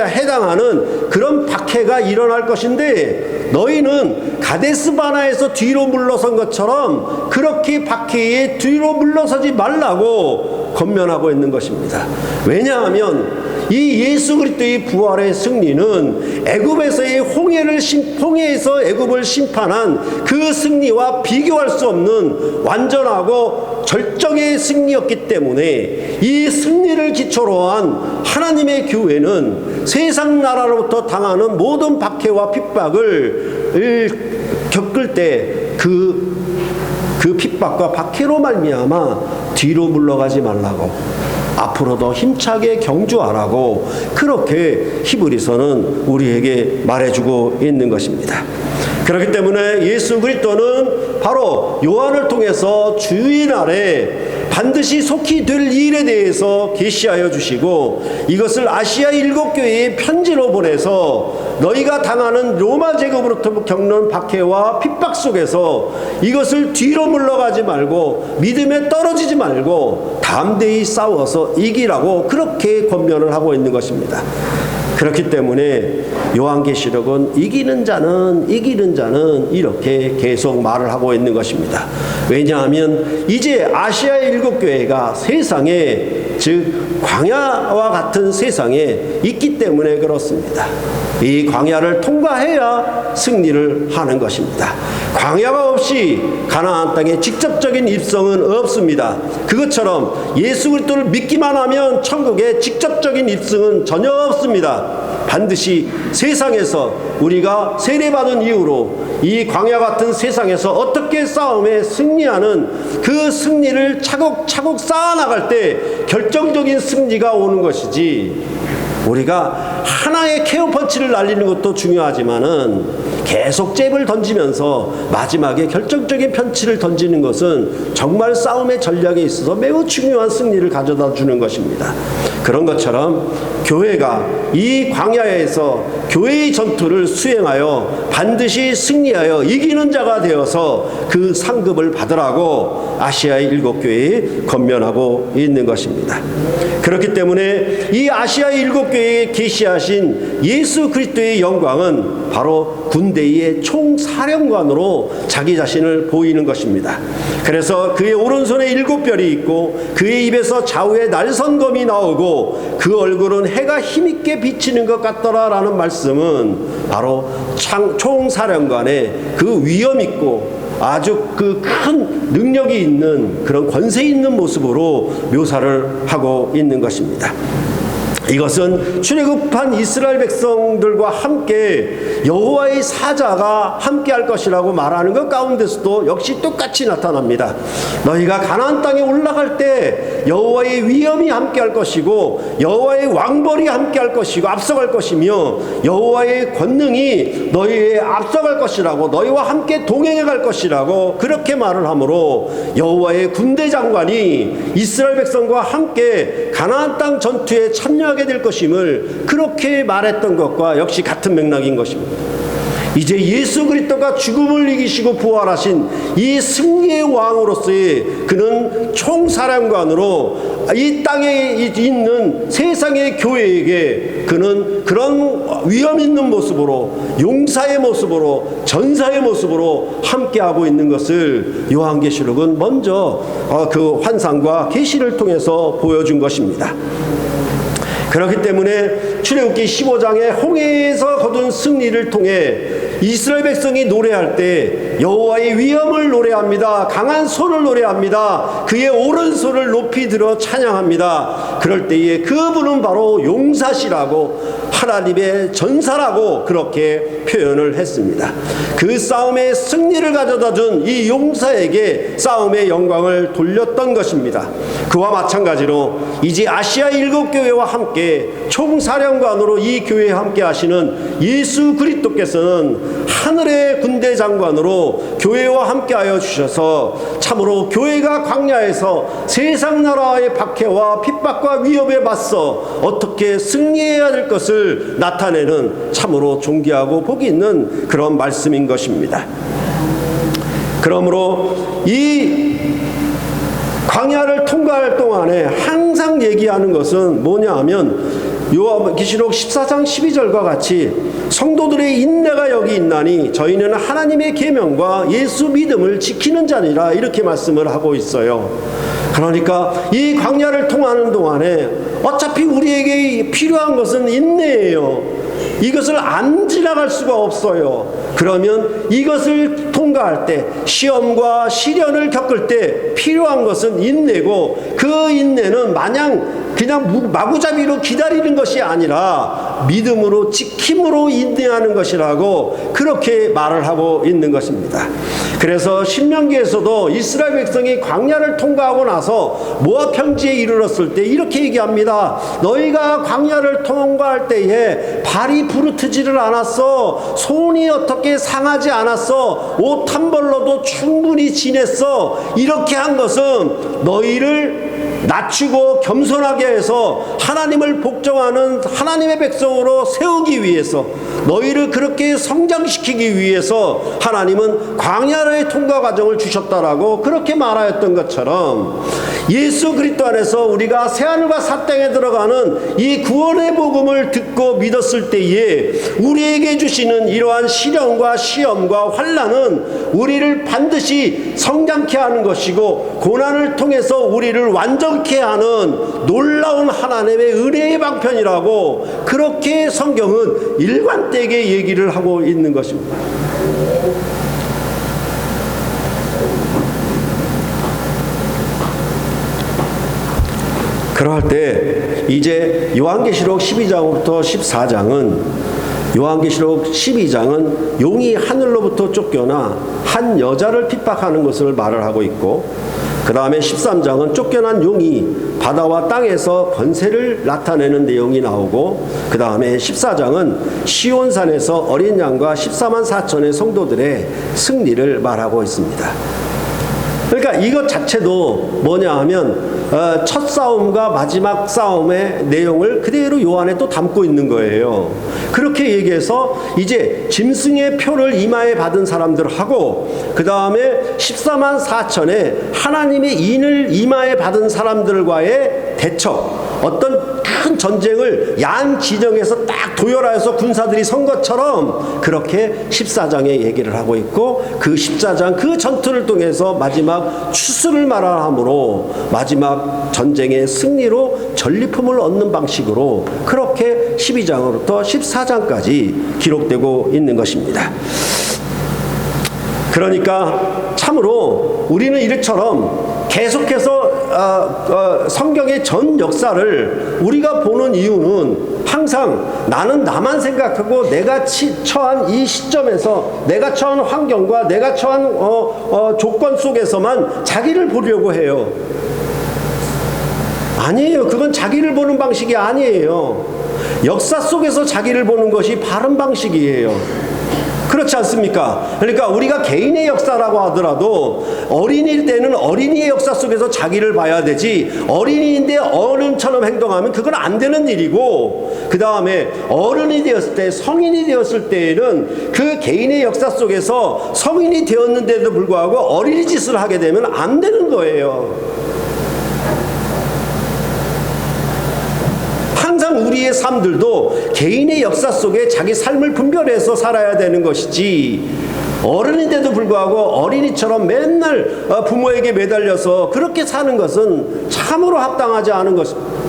해당하는 그런 박해가 일어날 것인데 너희는 가데스바나에서 뒤로 물러선 것처럼 그렇게 박해에 뒤로 물러서지 말라고 권면하고 있는 것입니다. 왜냐하면 이 예수 그리스도의 부활의 승리는 애굽에서의 홍해에서 애굽을 심판한 그 승리와 비교할 수 없는 완전하고 절정의 승리였기 때문에 이 승리를 기초로 한 하나님의 교회는 세상 나라로부터 당하는 모든 박해와 핍박을 겪을 때 그 핍박과 박해로 말미암아 뒤로 물러가지 말라고 앞으로 더 힘차게 경주하라고 그렇게 히브리서는 우리에게 말해주고 있는 것입니다. 그렇기 때문에 예수 그리스도는 바로 요한을 통해서 주일날에 반드시 속히 될 일에 대해서 계시하여 주시고 이것을 아시아 7교회에 편지로 보내서 너희가 당하는 로마 제국으로부터 겪는 박해와 핍박 속에서 이것을 뒤로 물러가지 말고 믿음에 떨어지지 말고 담대히 싸워서 이기라고 그렇게 권면을 하고 있는 것입니다. 그렇기 때문에 요한계시록은 이기는 자는 이렇게 계속 말을 하고 있는 것입니다. 왜냐하면 이제 아시아의 7교회가 세상에 즉 광야와 같은 세상에 있기 때문에 그렇습니다. 이 광야를 통과해야 승리를 하는 것입니다. 광야가 없이 가나안 땅에 직접적인 입성은 없습니다. 그것처럼 예수 그리스도를 믿기만 하면 천국에 직접적인 입성은 전혀 없습니다. 반드시 세상에서 우리가 세례받은 이후로 이 광야 같은 세상에서 어떻게 싸움에 승리하는 그 승리를 차곡차곡 쌓아나갈 때 결정적인 승리가 오는 것이지 우리가 하나의 케어 펀치를 날리는 것도 중요하지만은 계속 잽을 던지면서 마지막에 결정적인 펀치를 던지는 것은 정말 싸움의 전략에 있어서 매우 중요한 승리를 가져다 주는 것입니다. 그런 것처럼 교회가 이 광야에서 교회의 전투를 수행하여 반드시 승리하여 이기는 자가 되어서 그 상급을 받으라고 아시아의 7교회에 권면하고 있는 것입니다. 그렇기 때문에 이 아시아의 7교회에 계시하신 예수 그리스도의 영광은 바로 군대의 총사령관으로 자기 자신을 보이는 것입니다. 그래서 그의 오른손에 7별이 있고 그의 입에서 좌우에 날선검이 나오고 그 얼굴은 해가 힘있게 비치는 것 같더라라는 말씀은 바로 총사령관의 그 위엄 있고 아주 그 큰 능력이 있는 그런 권세 있는 모습으로 묘사를 하고 있는 것입니다. 이것은 출애굽한 이스라엘 백성들과 함께 여호와의 사자가 함께할 것이라고 말하는 것 가운데서도 역시 똑같이 나타납니다. 너희가 가나안 땅에 올라갈 때 여호와의 위엄이 함께할 것이고 여호와의 왕벌이 함께할 것이고 앞서갈 것이며 여호와의 권능이 너희에 앞서갈 것이라고 너희와 함께 동행해 갈 것이라고 그렇게 말을 하므로 여호와의 군대 장관이 이스라엘 백성과 함께 가나안 땅 전투에 참여하게 될 것임을 그렇게 말했던 것과 역시 같은 맥락인 것입니다. 이제 예수 그리스도가 죽음을 이기시고 부활하신 이 승리의 왕으로서의 그는 총사령관으로 이 땅에 있는 세상의 교회에게 그는 그런 위엄 있는 모습으로 용사의 모습으로 전사의 모습으로 함께하고 있는 것을 요한계시록은 먼저 그 환상과 계시를 통해서 보여준 것입니다. 그렇기 때문에 출애굽기 15장의 홍해에서 거둔 승리를 통해 이스라엘 백성이 노래할 때 여호와의 위엄을 노래합니다. 강한 손을 노래합니다. 그의 오른손을 높이 들어 찬양합니다. 그럴 때에 그분은 바로 용사시라고 하나님의 전사라고 그렇게 표현을 했습니다. 그 싸움의 승리를 가져다 준 이 용사에게 싸움의 영광을 돌렸던 것입니다. 그와 마찬가지로 이제 아시아 7교회와 함께 총사령관으로 이 교회에 함께 하시는 예수 그리스도께서는 하늘의 군대 장관으로 교회와 함께하여 주셔서 참으로 교회가 광야에서 세상 나라의 박해와 핍박과 위협에 맞서 어떻게 승리해야 될 것을 나타내는 참으로 존귀하고 복이 있는 그런 말씀인 것입니다. 그러므로 이 광야를 통과할 동안에 항상 얘기하는 것은 뭐냐 하면 요한계시록 14장 12절과 같이 성도들의 인내가 여기 있나니 저희는 하나님의 계명과 예수 믿음을 지키는 자니라 이렇게 말씀을 하고 있어요. 그러니까 이 광야를 통하는 동안에 어차피 우리에게 필요한 것은 인내예요. 이것을 안 지나갈 수가 없어요. 그러면 이것을 통과할 때 시험과 시련을 겪을 때 필요한 것은 인내고 그 인내는 마냥 그냥 마구잡이로 기다리는 것이 아니라 믿음으로 지킴으로 인내하는 것이라고 그렇게 말을 하고 있는 것입니다. 그래서 신명기에서도 이스라엘 백성이 광야를 통과하고 나서 모압 평지에 이르렀을 때 이렇게 얘기합니다. 너희가 광야를 통과할 때에 발이 부르트지를 않았어. 손이 어떻게 상하지 않았어. 옷 한 벌로도 충분히 지냈어. 이렇게 한 것은 너희를 낮추고 겸손하게 해서 하나님을 복종하는 하나님의 백성으로 세우기 위해서 너희를 그렇게 성장시키기 위해서 하나님은 광야의 통과 과정을 주셨다라고 그렇게 말하였던 것처럼 예수 그리스도 안에서 우리가 새하늘과 새 땅에 들어가는 이 구원의 복음을 듣고 믿었을 때에 우리에게 주시는 이러한 시련과 시험과 환난은 우리를 반드시 성장케 하는 것이고 고난을 통해서 우리를 완전케 하는 놀라운 하나님의 은혜의 방편이라고 그렇게 성경은 일관되게 얘기를 하고 있는 것입니다. 그럴 때 이제 요한계시록 12장부터 14장은 요한계시록 12장은 용이 하늘로부터 쫓겨나 한 여자를 핍박하는 것을 말을 하고 있고 그 다음에 13장은 쫓겨난 용이 바다와 땅에서 권세를 나타내는 내용이 나오고 그 다음에 14장은 시온산에서 어린 양과 14만 4천의 성도들의 승리를 말하고 있습니다. 그러니까 이것 자체도 뭐냐 하면 첫 싸움과 마지막 싸움의 내용을 그대로 요한에 또 담고 있는 거예요. 그렇게 얘기해서 이제 짐승의 표를 이마에 받은 사람들하고 그 다음에 14만 4천의 하나님의 인을 이마에 받은 사람들과의 대척, 어떤 큰 전쟁을 양 진영에서 딱 도열하여서 군사들이 선 것처럼 그렇게 14장에 얘기를 하고 있고 그 14장 그 전투를 통해서 마지막 추수를 말하므로 마지막 전쟁의 승리로 전리품을 얻는 방식으로 그렇게 12장으로부터 14장까지 기록되고 있는 것입니다. 그러니까 참으로 우리는 이처럼 계속해서 성경의 전 역사를 우리가 보는 이유는 항상 나는 나만 생각하고 내가 처한 이 시점에서 내가 처한 환경과 내가 처한 조건 속에서만 자기를 보려고 해요. 아니에요. 그건 자기를 보는 방식이 아니에요. 역사 속에서 자기를 보는 것이 바른 방식이에요. 그렇지 않습니까? 그러니까 우리가 개인의 역사라고 하더라도 어린이 때는 어린이의 역사 속에서 자기를 봐야 되지, 어린이인데 어른처럼 행동하면 그건 안 되는 일이고, 그 다음에 어른이 되었을 때, 성인이 되었을 때에는 그 개인의 역사 속에서 성인이 되었는데도 불구하고 어린이 짓을 하게 되면 안 되는 거예요. 항상 우리의 삶들도 개인의 역사 속에 자기 삶을 분별해서 살아야 되는 것이지, 어른인데도 불구하고 어린이처럼 맨날 부모에게 매달려서 그렇게 사는 것은 참으로 합당하지 않은 것입니다.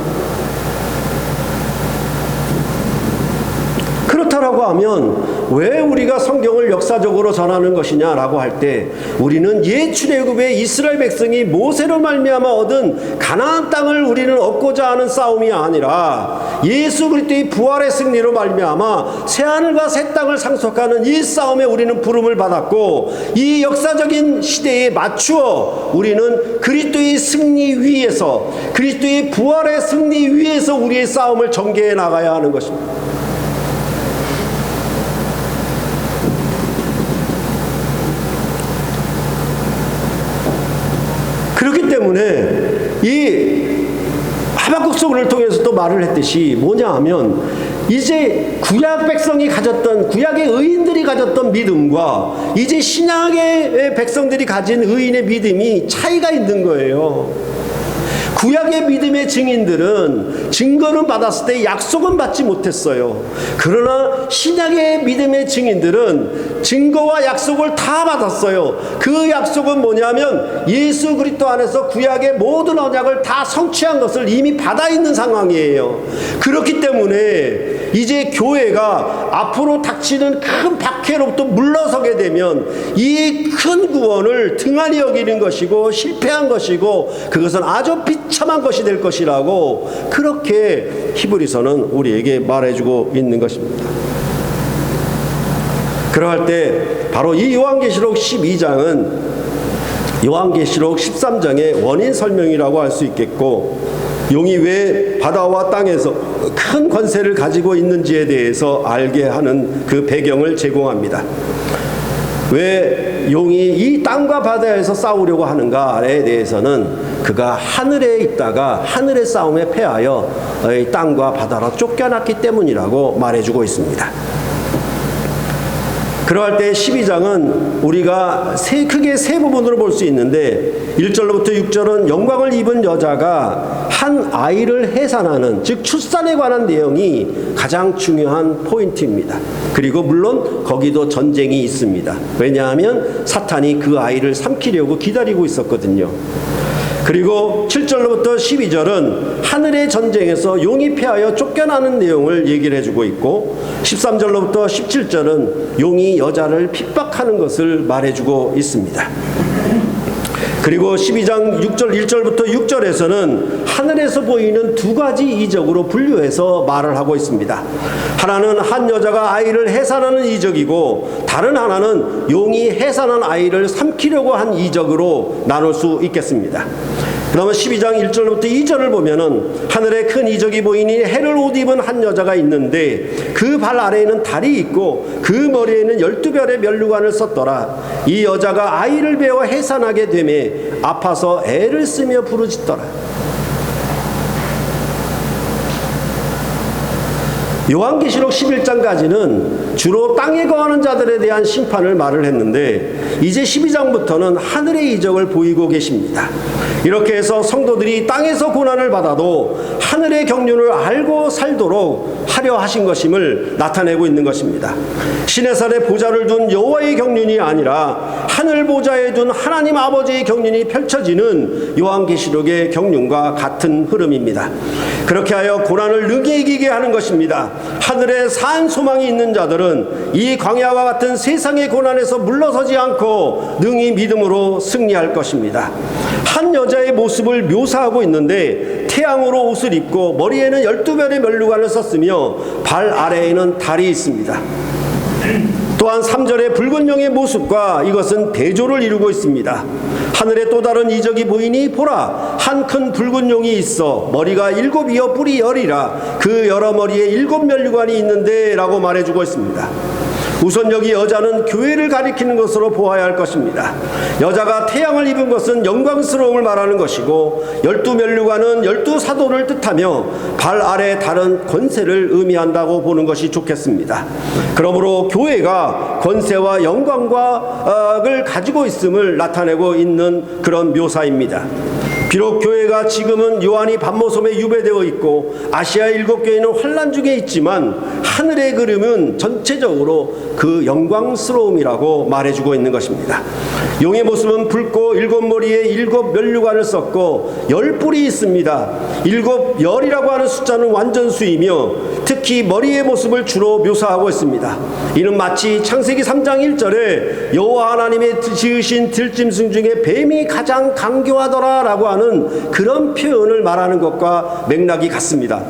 그렇다라고 하면 왜 우리가 성경을 역사적으로 전하는 것이냐라고 할 때, 우리는 옛 출애굽의 이스라엘 백성이 모세로 말미암아 얻은 가나안 땅을 우리는 얻고자 하는 싸움이 아니라 예수 그리스도의 부활의 승리로 말미암아 새 하늘과 새 땅을 상속하는 이 싸움에 우리는 부름을 받았고, 이 역사적인 시대에 맞추어 우리는 그리스도의 승리 위에서, 그리스도의 부활의 승리 위에서 우리의 싸움을 전개해 나가야 하는 것입니다. 그렇기 때문에 이 하박국서를 통해서 또 말을 했듯이 뭐냐 하면, 이제 구약 백성이 가졌던, 구약의 의인들이 가졌던 믿음과 이제 신약의 백성들이 가진 의인의 믿음이 차이가 있는 거예요. 구약의 믿음의 증인들은 증거는 받았을 때 약속은 받지 못했어요. 그러나 신약의 믿음의 증인들은 증거와 약속을 다 받았어요. 그 약속은 뭐냐면 예수 그리스도 안에서 구약의 모든 언약을 다 성취한 것을 이미 받아 있는 상황이에요. 그렇기 때문에 이제 교회가 앞으로 닥치는 큰 박해로부터 물러서게 되면 이 큰 구원을 등한히 여기는 것이고 실패한 것이고 그것은 아주 비참한 것이 될 것이라고, 그렇게 히브리서는 우리에게 말해주고 있는 것입니다. 그러할 때 바로 이 요한계시록 12장은 요한계시록 13장의 원인 설명이라고 할 수 있겠고, 용이 왜 바다와 땅에서 큰 권세를 가지고 있는지에 대해서 알게 하는 그 배경을 제공합니다. 왜 용이 이 땅과 바다에서 싸우려고 하는가에 대해서는 그가 하늘에 있다가 하늘의 싸움에 패하여 땅과 바다로 쫓겨났기 때문이라고 말해주고 있습니다. 그러할 때 12장은 우리가 크게 세 부분으로 볼 수 있는데, 1절로부터 6절은 영광을 입은 여자가 한 아이를 해산하는, 즉 출산에 관한 내용이 가장 중요한 포인트입니다. 그리고 물론 거기도 전쟁이 있습니다. 왜냐하면 사탄이 그 아이를 삼키려고 기다리고 있었거든요. 그리고 7절로부터 12절은 하늘의 전쟁에서 용이 패하여 쫓겨나는 내용을 얘기를 해주고 있고, 13절로부터 17절은 용이 여자를 핍박하는 것을 말해주고 있습니다. 그리고 12장 1절부터 6절에서는 하늘에서 보이는 두 가지 이적으로 분류해서 말을 하고 있습니다. 하나는 한 여자가 아이를 해산하는 이적이고, 다른 하나는 용이 해산한 아이를 삼키려고 한 이적으로 나눌 수 있겠습니다. 그러면 12장 1절부터 2절을 보면은 하늘에 큰 이적이 보이니 해를 옷 입은 한 여자가 있는데 그 발 아래에는 달이 있고 그 머리에는 12별의 면류관을 썼더라. 이 여자가 아이를 베어 해산하게 되매 아파서 애를 쓰며 부르짖더라. 요한계시록 11장까지는 주로 땅에 거하는 자들에 대한 심판을 말을 했는데, 이제 12장부터는 하늘의 이적을 보이고 계십니다. 이렇게 해서 성도들이 땅에서 고난을 받아도 하늘의 경륜을 알고 살도록 하려 하신 것임을 나타내고 있는 것입니다. 시내산에 보좌를 둔 여호와의 경륜이 아니라 하늘 보좌에 둔 하나님 아버지의 경륜이 펼쳐지는 요한계시록의 경륜과 같은 흐름입니다. 그렇게 하여 고난을 능히 이기게 하는 것입니다. 하늘에 산 소망이 있는 자들은 이 광야와 같은 세상의 고난에서 물러서지 않고 능히 믿음으로 승리할 것입니다. 한 여자의 모습을 묘사하고 있는데 태양으로 옷을 입고 머리에는 12별의 면류관을 썼으며 발 아래에는 달이 있습니다. 또한 3절의 붉은 용의 모습과 이것은 대조를 이루고 있습니다. 하늘에 또 다른 이적이 보이니 보라, 한 큰 붉은 용이 있어 머리가 7이요 뿔이 10이라 그 여러 머리에 7면류관이 있는데 라고 말해주고 있습니다. 우선 여기 여자는 교회를 가리키는 것으로 보아야 할 것입니다. 여자가 태양을 입은 것은 영광스러움을 말하는 것이고 12면류관은 12사도를 뜻하며 발 아래 다른 권세를 의미한다고 보는 것이 좋겠습니다. 그러므로 교회가 권세와 영광을 가지고 있음을 나타내고 있는 그런 묘사입니다. 비록 교회가 지금은 요한이 반모섬에 유배되어 있고 아시아 7교회는 환난 중에 있지만 하늘의 그림은 전체적으로 그 영광스러움이라고 말해주고 있는 것입니다. 용의 모습은 붉고 7머리에 7면류관을 썼고 10뿔이 있습니다. 7열이라고 하는 숫자는 완전수이며 특히 머리의 모습을 주로 묘사하고 있습니다. 이는 마치 창세기 3장 1절에 여호와 하나님의 지으신 들짐승 중에 뱀이 가장 강교하더라 라고 하는 그런 표현을 말하는 것과 맥락이 같습니다.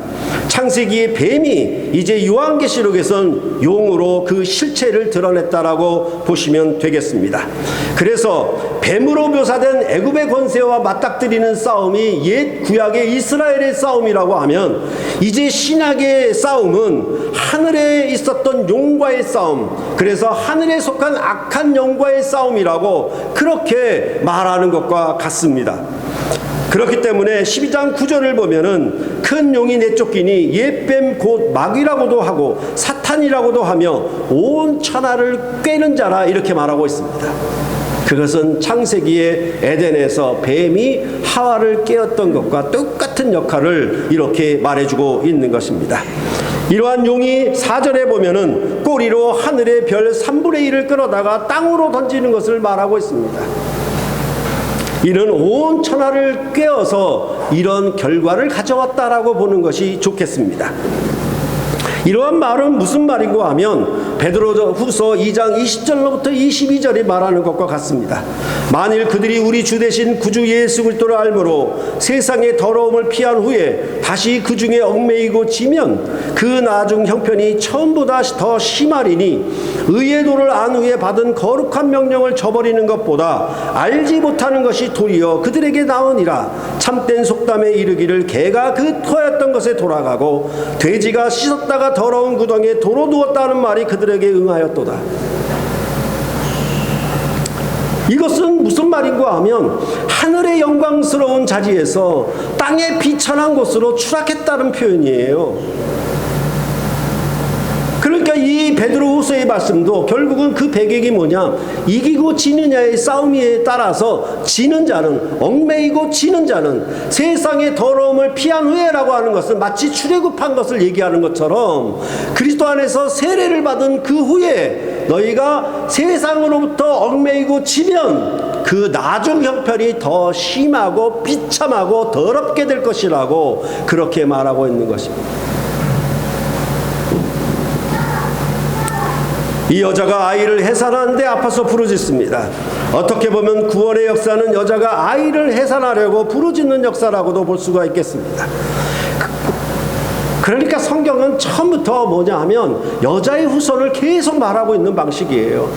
창세기의 뱀이 이제 요한계시록에선 용으로 그 실체를 드러냈다라고 보시면 되겠습니다. 그래서 뱀으로 묘사된 애굽의 권세와 맞닥뜨리는 싸움이 옛 구약의 이스라엘의 싸움이라고 하면 이제 신약의 싸움은 하늘에 있었던 용과의 싸움, 그래서 하늘에 속한 악한 영과의 싸움이라고 그렇게 말하는 것과 같습니다. 그렇기 때문에 12장 9절을 보면은 큰 용이 내쫓기니 옛뱀 곧 마귀라고도 하고 사탄이라고도 하며 온 천하를 꿰는 자라 이렇게 말하고 있습니다. 그것은 창세기의 에덴에서 뱀이 하와를 깨었던 것과 똑같은 역할을 이렇게 말해주고 있는 것입니다. 이러한 용이 4절에 보면은 꼬리로 하늘의 별 3분의 1을 끌어다가 땅으로 던지는 것을 말하고 있습니다. 이는 온 천하를 꿰어서 이런 결과를 가져왔다라고 보는 것이 좋겠습니다. 이러한 말은 무슨 말인고 하면 베드로후서 2장 20절로부터 22절이 말하는 것과 같습니다. 만일 그들이 우리 주 되신 구주 예수 그리스도를 알므로 세상의 더러움을 피한 후에 다시 그 중에 얽매이고 지면 그 나중 형편이 처음보다 더 심하리니 의의 도를 안 후에 받은 거룩한 명령을 저버리는 것보다 알지 못하는 것이 도리어 그들에게 나으니라. 참된 속담에 이르기를 개가 그 토했던 것에 돌아가고 돼지가 씻었다가 더러운 구덩이에 도로 두었다는 말이 그들에게 응하였도다. 이것은 무슨 말인고 하면 하늘의 영광스러운 자리에서 땅의 비천한 곳으로 추락했다는 표현이에요. 그러니까 이 베드로후서의 말씀도 결국은 그 배경이 뭐냐, 이기고 지느냐의 싸움에 따라서 지는 자는, 얽매이고 지는 자는 세상의 더러움을 피한 후에라고 하는 것은 마치 출애굽한 것을 얘기하는 것처럼 그리스도 안에서 세례를 받은 그 후에 너희가 세상으로부터 얽매이고 지면 그 나중 형편이 더 심하고 비참하고 더럽게 될 것이라고 그렇게 말하고 있는 것입니다. 이 여자가 아이를 해산하는데 아파서 부르짖습니다. 어떻게 보면 구원의 역사는 여자가 아이를 해산하려고 부르짖는 역사라고도 볼 수가 있겠습니다. 그러니까 성경은 처음부터 뭐냐 하면 여자의 후손을 계속 말하고 있는 방식이에요.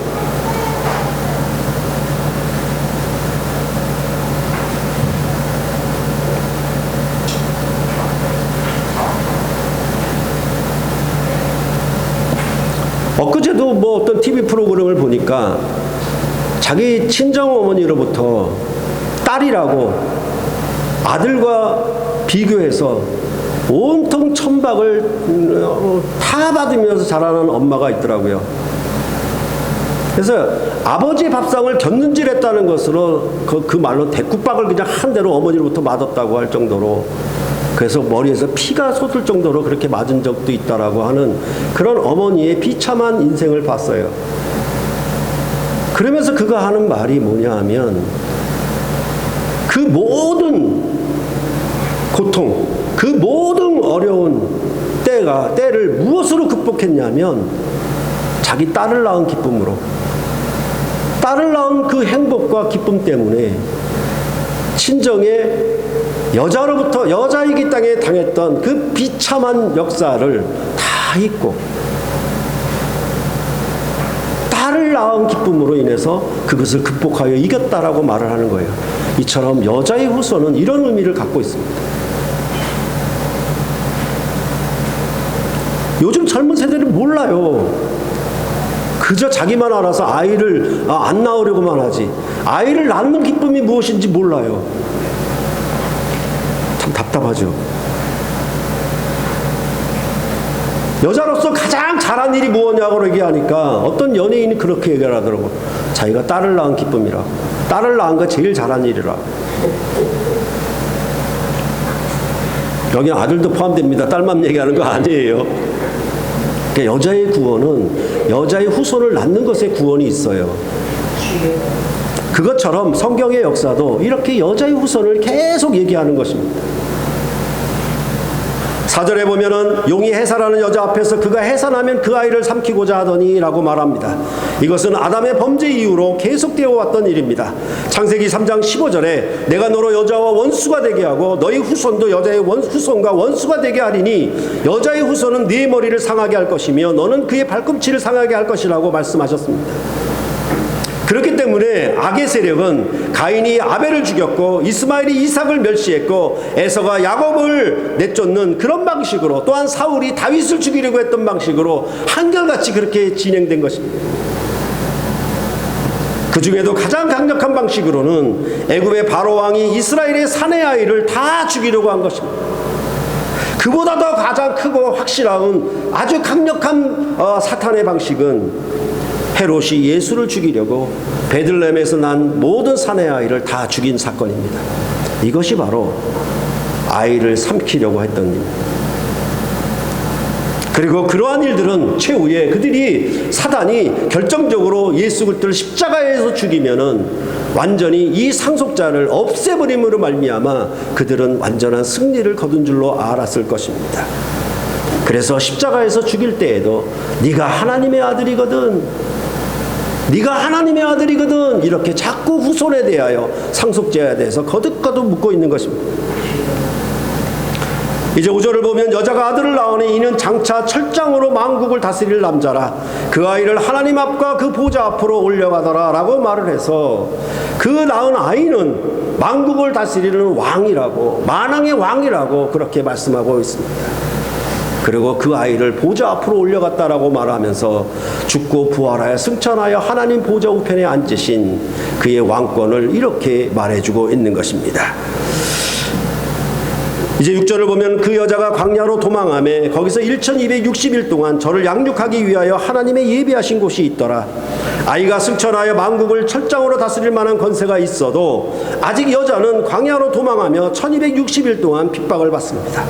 엊그제도 뭐 어떤 TV 프로그램을 보니까 자기 친정어머니로부터 딸이라고 아들과 비교해서 온통 천박을 다 받으면서 자라는 엄마가 있더라고요. 그래서 아버지의 밥상을 곁눈질했다는 것으로 그 말로 대꾸박을 그냥 한 대로 어머니로부터 맞았다고 할 정도로, 그래서 머리에서 피가 솟을 정도로 그렇게 맞은 적도 있다라고 하는 그런 어머니의 비참한 인생을 봤어요. 그러면서 그가 하는 말이 뭐냐 하면, 그 모든 고통, 그 모든 어려운 때를 무엇으로 극복했냐면 자기 딸을 낳은 기쁨으로, 딸을 낳은 그 행복과 기쁨 때문에 친정의 여자로부터, 여자이기 땅에 당했던 그 비참한 역사를 다 잊고 딸을 낳은 기쁨으로 인해서 그것을 극복하여 이겼다라고 말을 하는 거예요. 이처럼 여자의 후손은 이런 의미를 갖고 있습니다. 요즘 젊은 세대는 몰라요. 그저 자기만 알아서 아이를 안 낳으려고만 하지, 아이를 낳는 기쁨이 무엇인지 몰라요. 참 답답하죠. 여자로서 가장 잘한 일이 무엇냐고 얘기하니까 어떤 연예인이 그렇게 얘기를 하더라고. 자기가 딸을 낳은 기쁨이라고. 딸을 낳은 거 제일 잘한 일이라고. 여기 아들도 포함됩니다. 딸만 얘기하는 거 아니에요. 그러니까 여자의 구원은 여자의 후손을 낳는 것에 구원이 있어요. 그것처럼 성경의 역사도 이렇게 여자의 후손을 계속 얘기하는 것입니다. 4절에 보면은 용이 해산하는 여자 앞에서 그가 해산하면 그 아이를 삼키고자 하더니 라고 말합니다. 이것은 아담의 범죄 이후로 계속되어 왔던 일입니다. 창세기 3장 15절에 내가 너로 여자와 원수가 되게 하고 너희 후손도 여자의 후손과 원수가 되게 하리니 여자의 후손은 네 머리를 상하게 할 것이며 너는 그의 발꿈치를 상하게 할 것이라고 말씀하셨습니다. 그렇기 때문에 악의 세력은 가인이 아벨을 죽였고 이스마엘이 이삭을 멸시했고 에서가 야곱을 내쫓는 그런 방식으로, 또한 사울이 다윗을 죽이려고 했던 방식으로 한결같이 그렇게 진행된 것입니다. 그 중에도 가장 강력한 방식으로는 애굽의 바로 왕이 이스라엘의 사내 아이를 다 죽이려고 한 것입니다. 그보다 더 가장 크고 확실한 아주 강력한 사탄의 방식은 헤롯이 예수를 죽이려고 베들레헴에서 난 모든 사내 아이를 다 죽인 사건입니다. 이것이 바로 아이를 삼키려고 했던 일. 그리고 그러한 일들은 최후에 그들이, 사단이 결정적으로 예수 그리스도를 십자가에서 죽이면은 완전히 이 상속자를 없애버림으로 말미암아 그들은 완전한 승리를 거둔 줄로 알았을 것입니다. 그래서 십자가에서 죽일 때에도 네가 하나님의 아들이거든, 네가 하나님의 아들이거든, 이렇게 자꾸 후손에 대하여, 상속자에 대해서 거듭거듭 묻고 있는 것입니다. 이제 5절을 보면 여자가 아들을 낳으니 이는 장차 철장으로 만국을 다스릴 남자라 그 아이를 하나님 앞과 그 보좌 앞으로 올려가더라 라고 말을 해서, 그 낳은 아이는 만국을 다스리는 왕이라고, 만왕의 왕이라고 그렇게 말씀하고 있습니다. 그리고 그 아이를 보좌 앞으로 올려갔다라고 말하면서 죽고 부활하여 승천하여 하나님 보좌 우편에 앉으신 그의 왕권을 이렇게 말해주고 있는 것입니다. 이제 6절을 보면 그 여자가 광야로 도망하며 거기서 1260일 동안 저를 양육하기 위하여 하나님의 예비하신 곳이 있더라. 아이가 승천하여 만국을 철장으로 다스릴 만한 권세가 있어도 아직 여자는 광야로 도망하며 1260일 동안 핍박을 받습니다.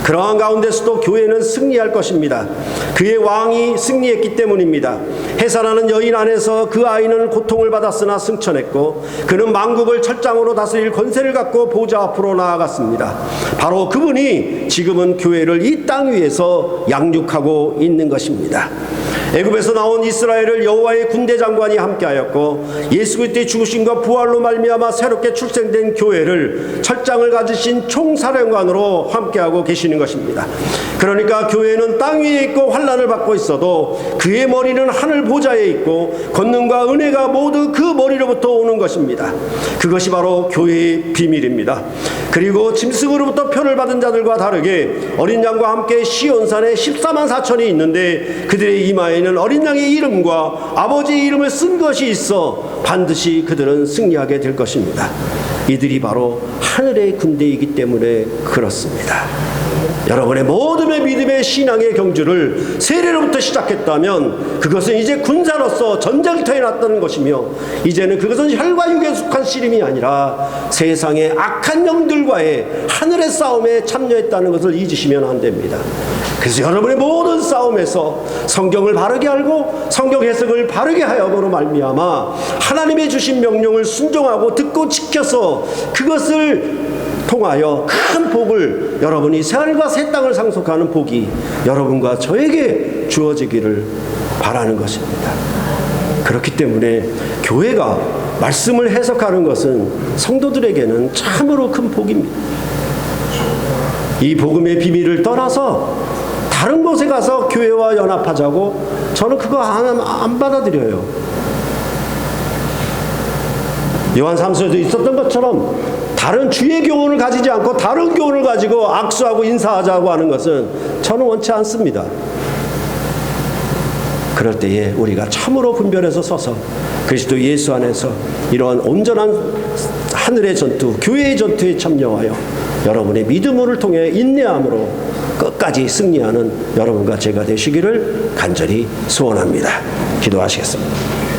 그러한 가운데서도 교회는 승리할 것입니다. 그의 왕이 승리했기 때문입니다. 해산하는 여인 안에서 그 아이는 고통을 받았으나 승천했고 그는 만국을 철장으로 다스릴 권세를 갖고 보좌 앞으로 나아갔습니다. 바로 그분이 지금은 교회를 이 땅 위에서 양육하고 있는 것입니다. 애굽에서 나온 이스라엘을 여호와의 군대 장관이 함께하였고 예수 그리스도의 죽으심과 부활로 말미암아 새롭게 출생된 교회를 철장을 가지신 총사령관으로 함께하고 계시는 것입니다. 그러니까 교회는 땅 위에 있고 환난을 받고 있어도 그의 머리는 하늘 보좌에 있고 권능과 은혜가 모두 그 머리로부터 오는 것입니다. 그것이 바로 교회의 비밀입니다. 그리고 짐승으로부터 표를 받은 자들과 다르게 어린 양과 함께 시온산에 14만 4천이 있는데 그들의 이마에는 어린 양의 이름과 아버지의 이름을 쓴 것이 있어 반드시 그들은 승리하게 될 것입니다. 이들이 바로 하늘의 군대이기 때문에 그렇습니다. 여러분의 모든 믿음의 신앙의 경주를 세례로부터 시작했다면 그것은 이제 군사로서 전쟁터에 났다는 것이며, 이제는 그것은 혈과 육에 속한 씨름이 아니라 세상의 악한 영들과의 하늘의 싸움에 참여했다는 것을 잊으시면 안 됩니다. 그래서 여러분의 모든 싸움에서 성경을 바르게 알고 성경 해석을 바르게 하여으로 말미암아 하나님의 주신 명령을 순종하고 듣고 지켜서 그것을 통하여 큰 복을, 여러분이 새하늘과 새 땅을 상속하는 복이 여러분과 저에게 주어지기를 바라는 것입니다. 그렇기 때문에 교회가 말씀을 해석하는 것은 성도들에게는 참으로 큰 복입니다. 이 복음의 비밀을 떠나서 다른 곳에 가서 교회와 연합하자고, 저는 그거 안 받아들여요. 요한 3서에도 있었던 것처럼 다른 주의 교훈을 가지지 않고 다른 교훈을 가지고 악수하고 인사하자고 하는 것은 저는 원치 않습니다. 그럴 때에 우리가 참으로 분별해서 서서 그리스도 예수 안에서 이러한 온전한 하늘의 전투, 교회의 전투에 참여하여 여러분의 믿음을 통해 인내함으로 끝까지 승리하는 여러분과 제가 되시기를 간절히 소원합니다. 기도하시겠습니다.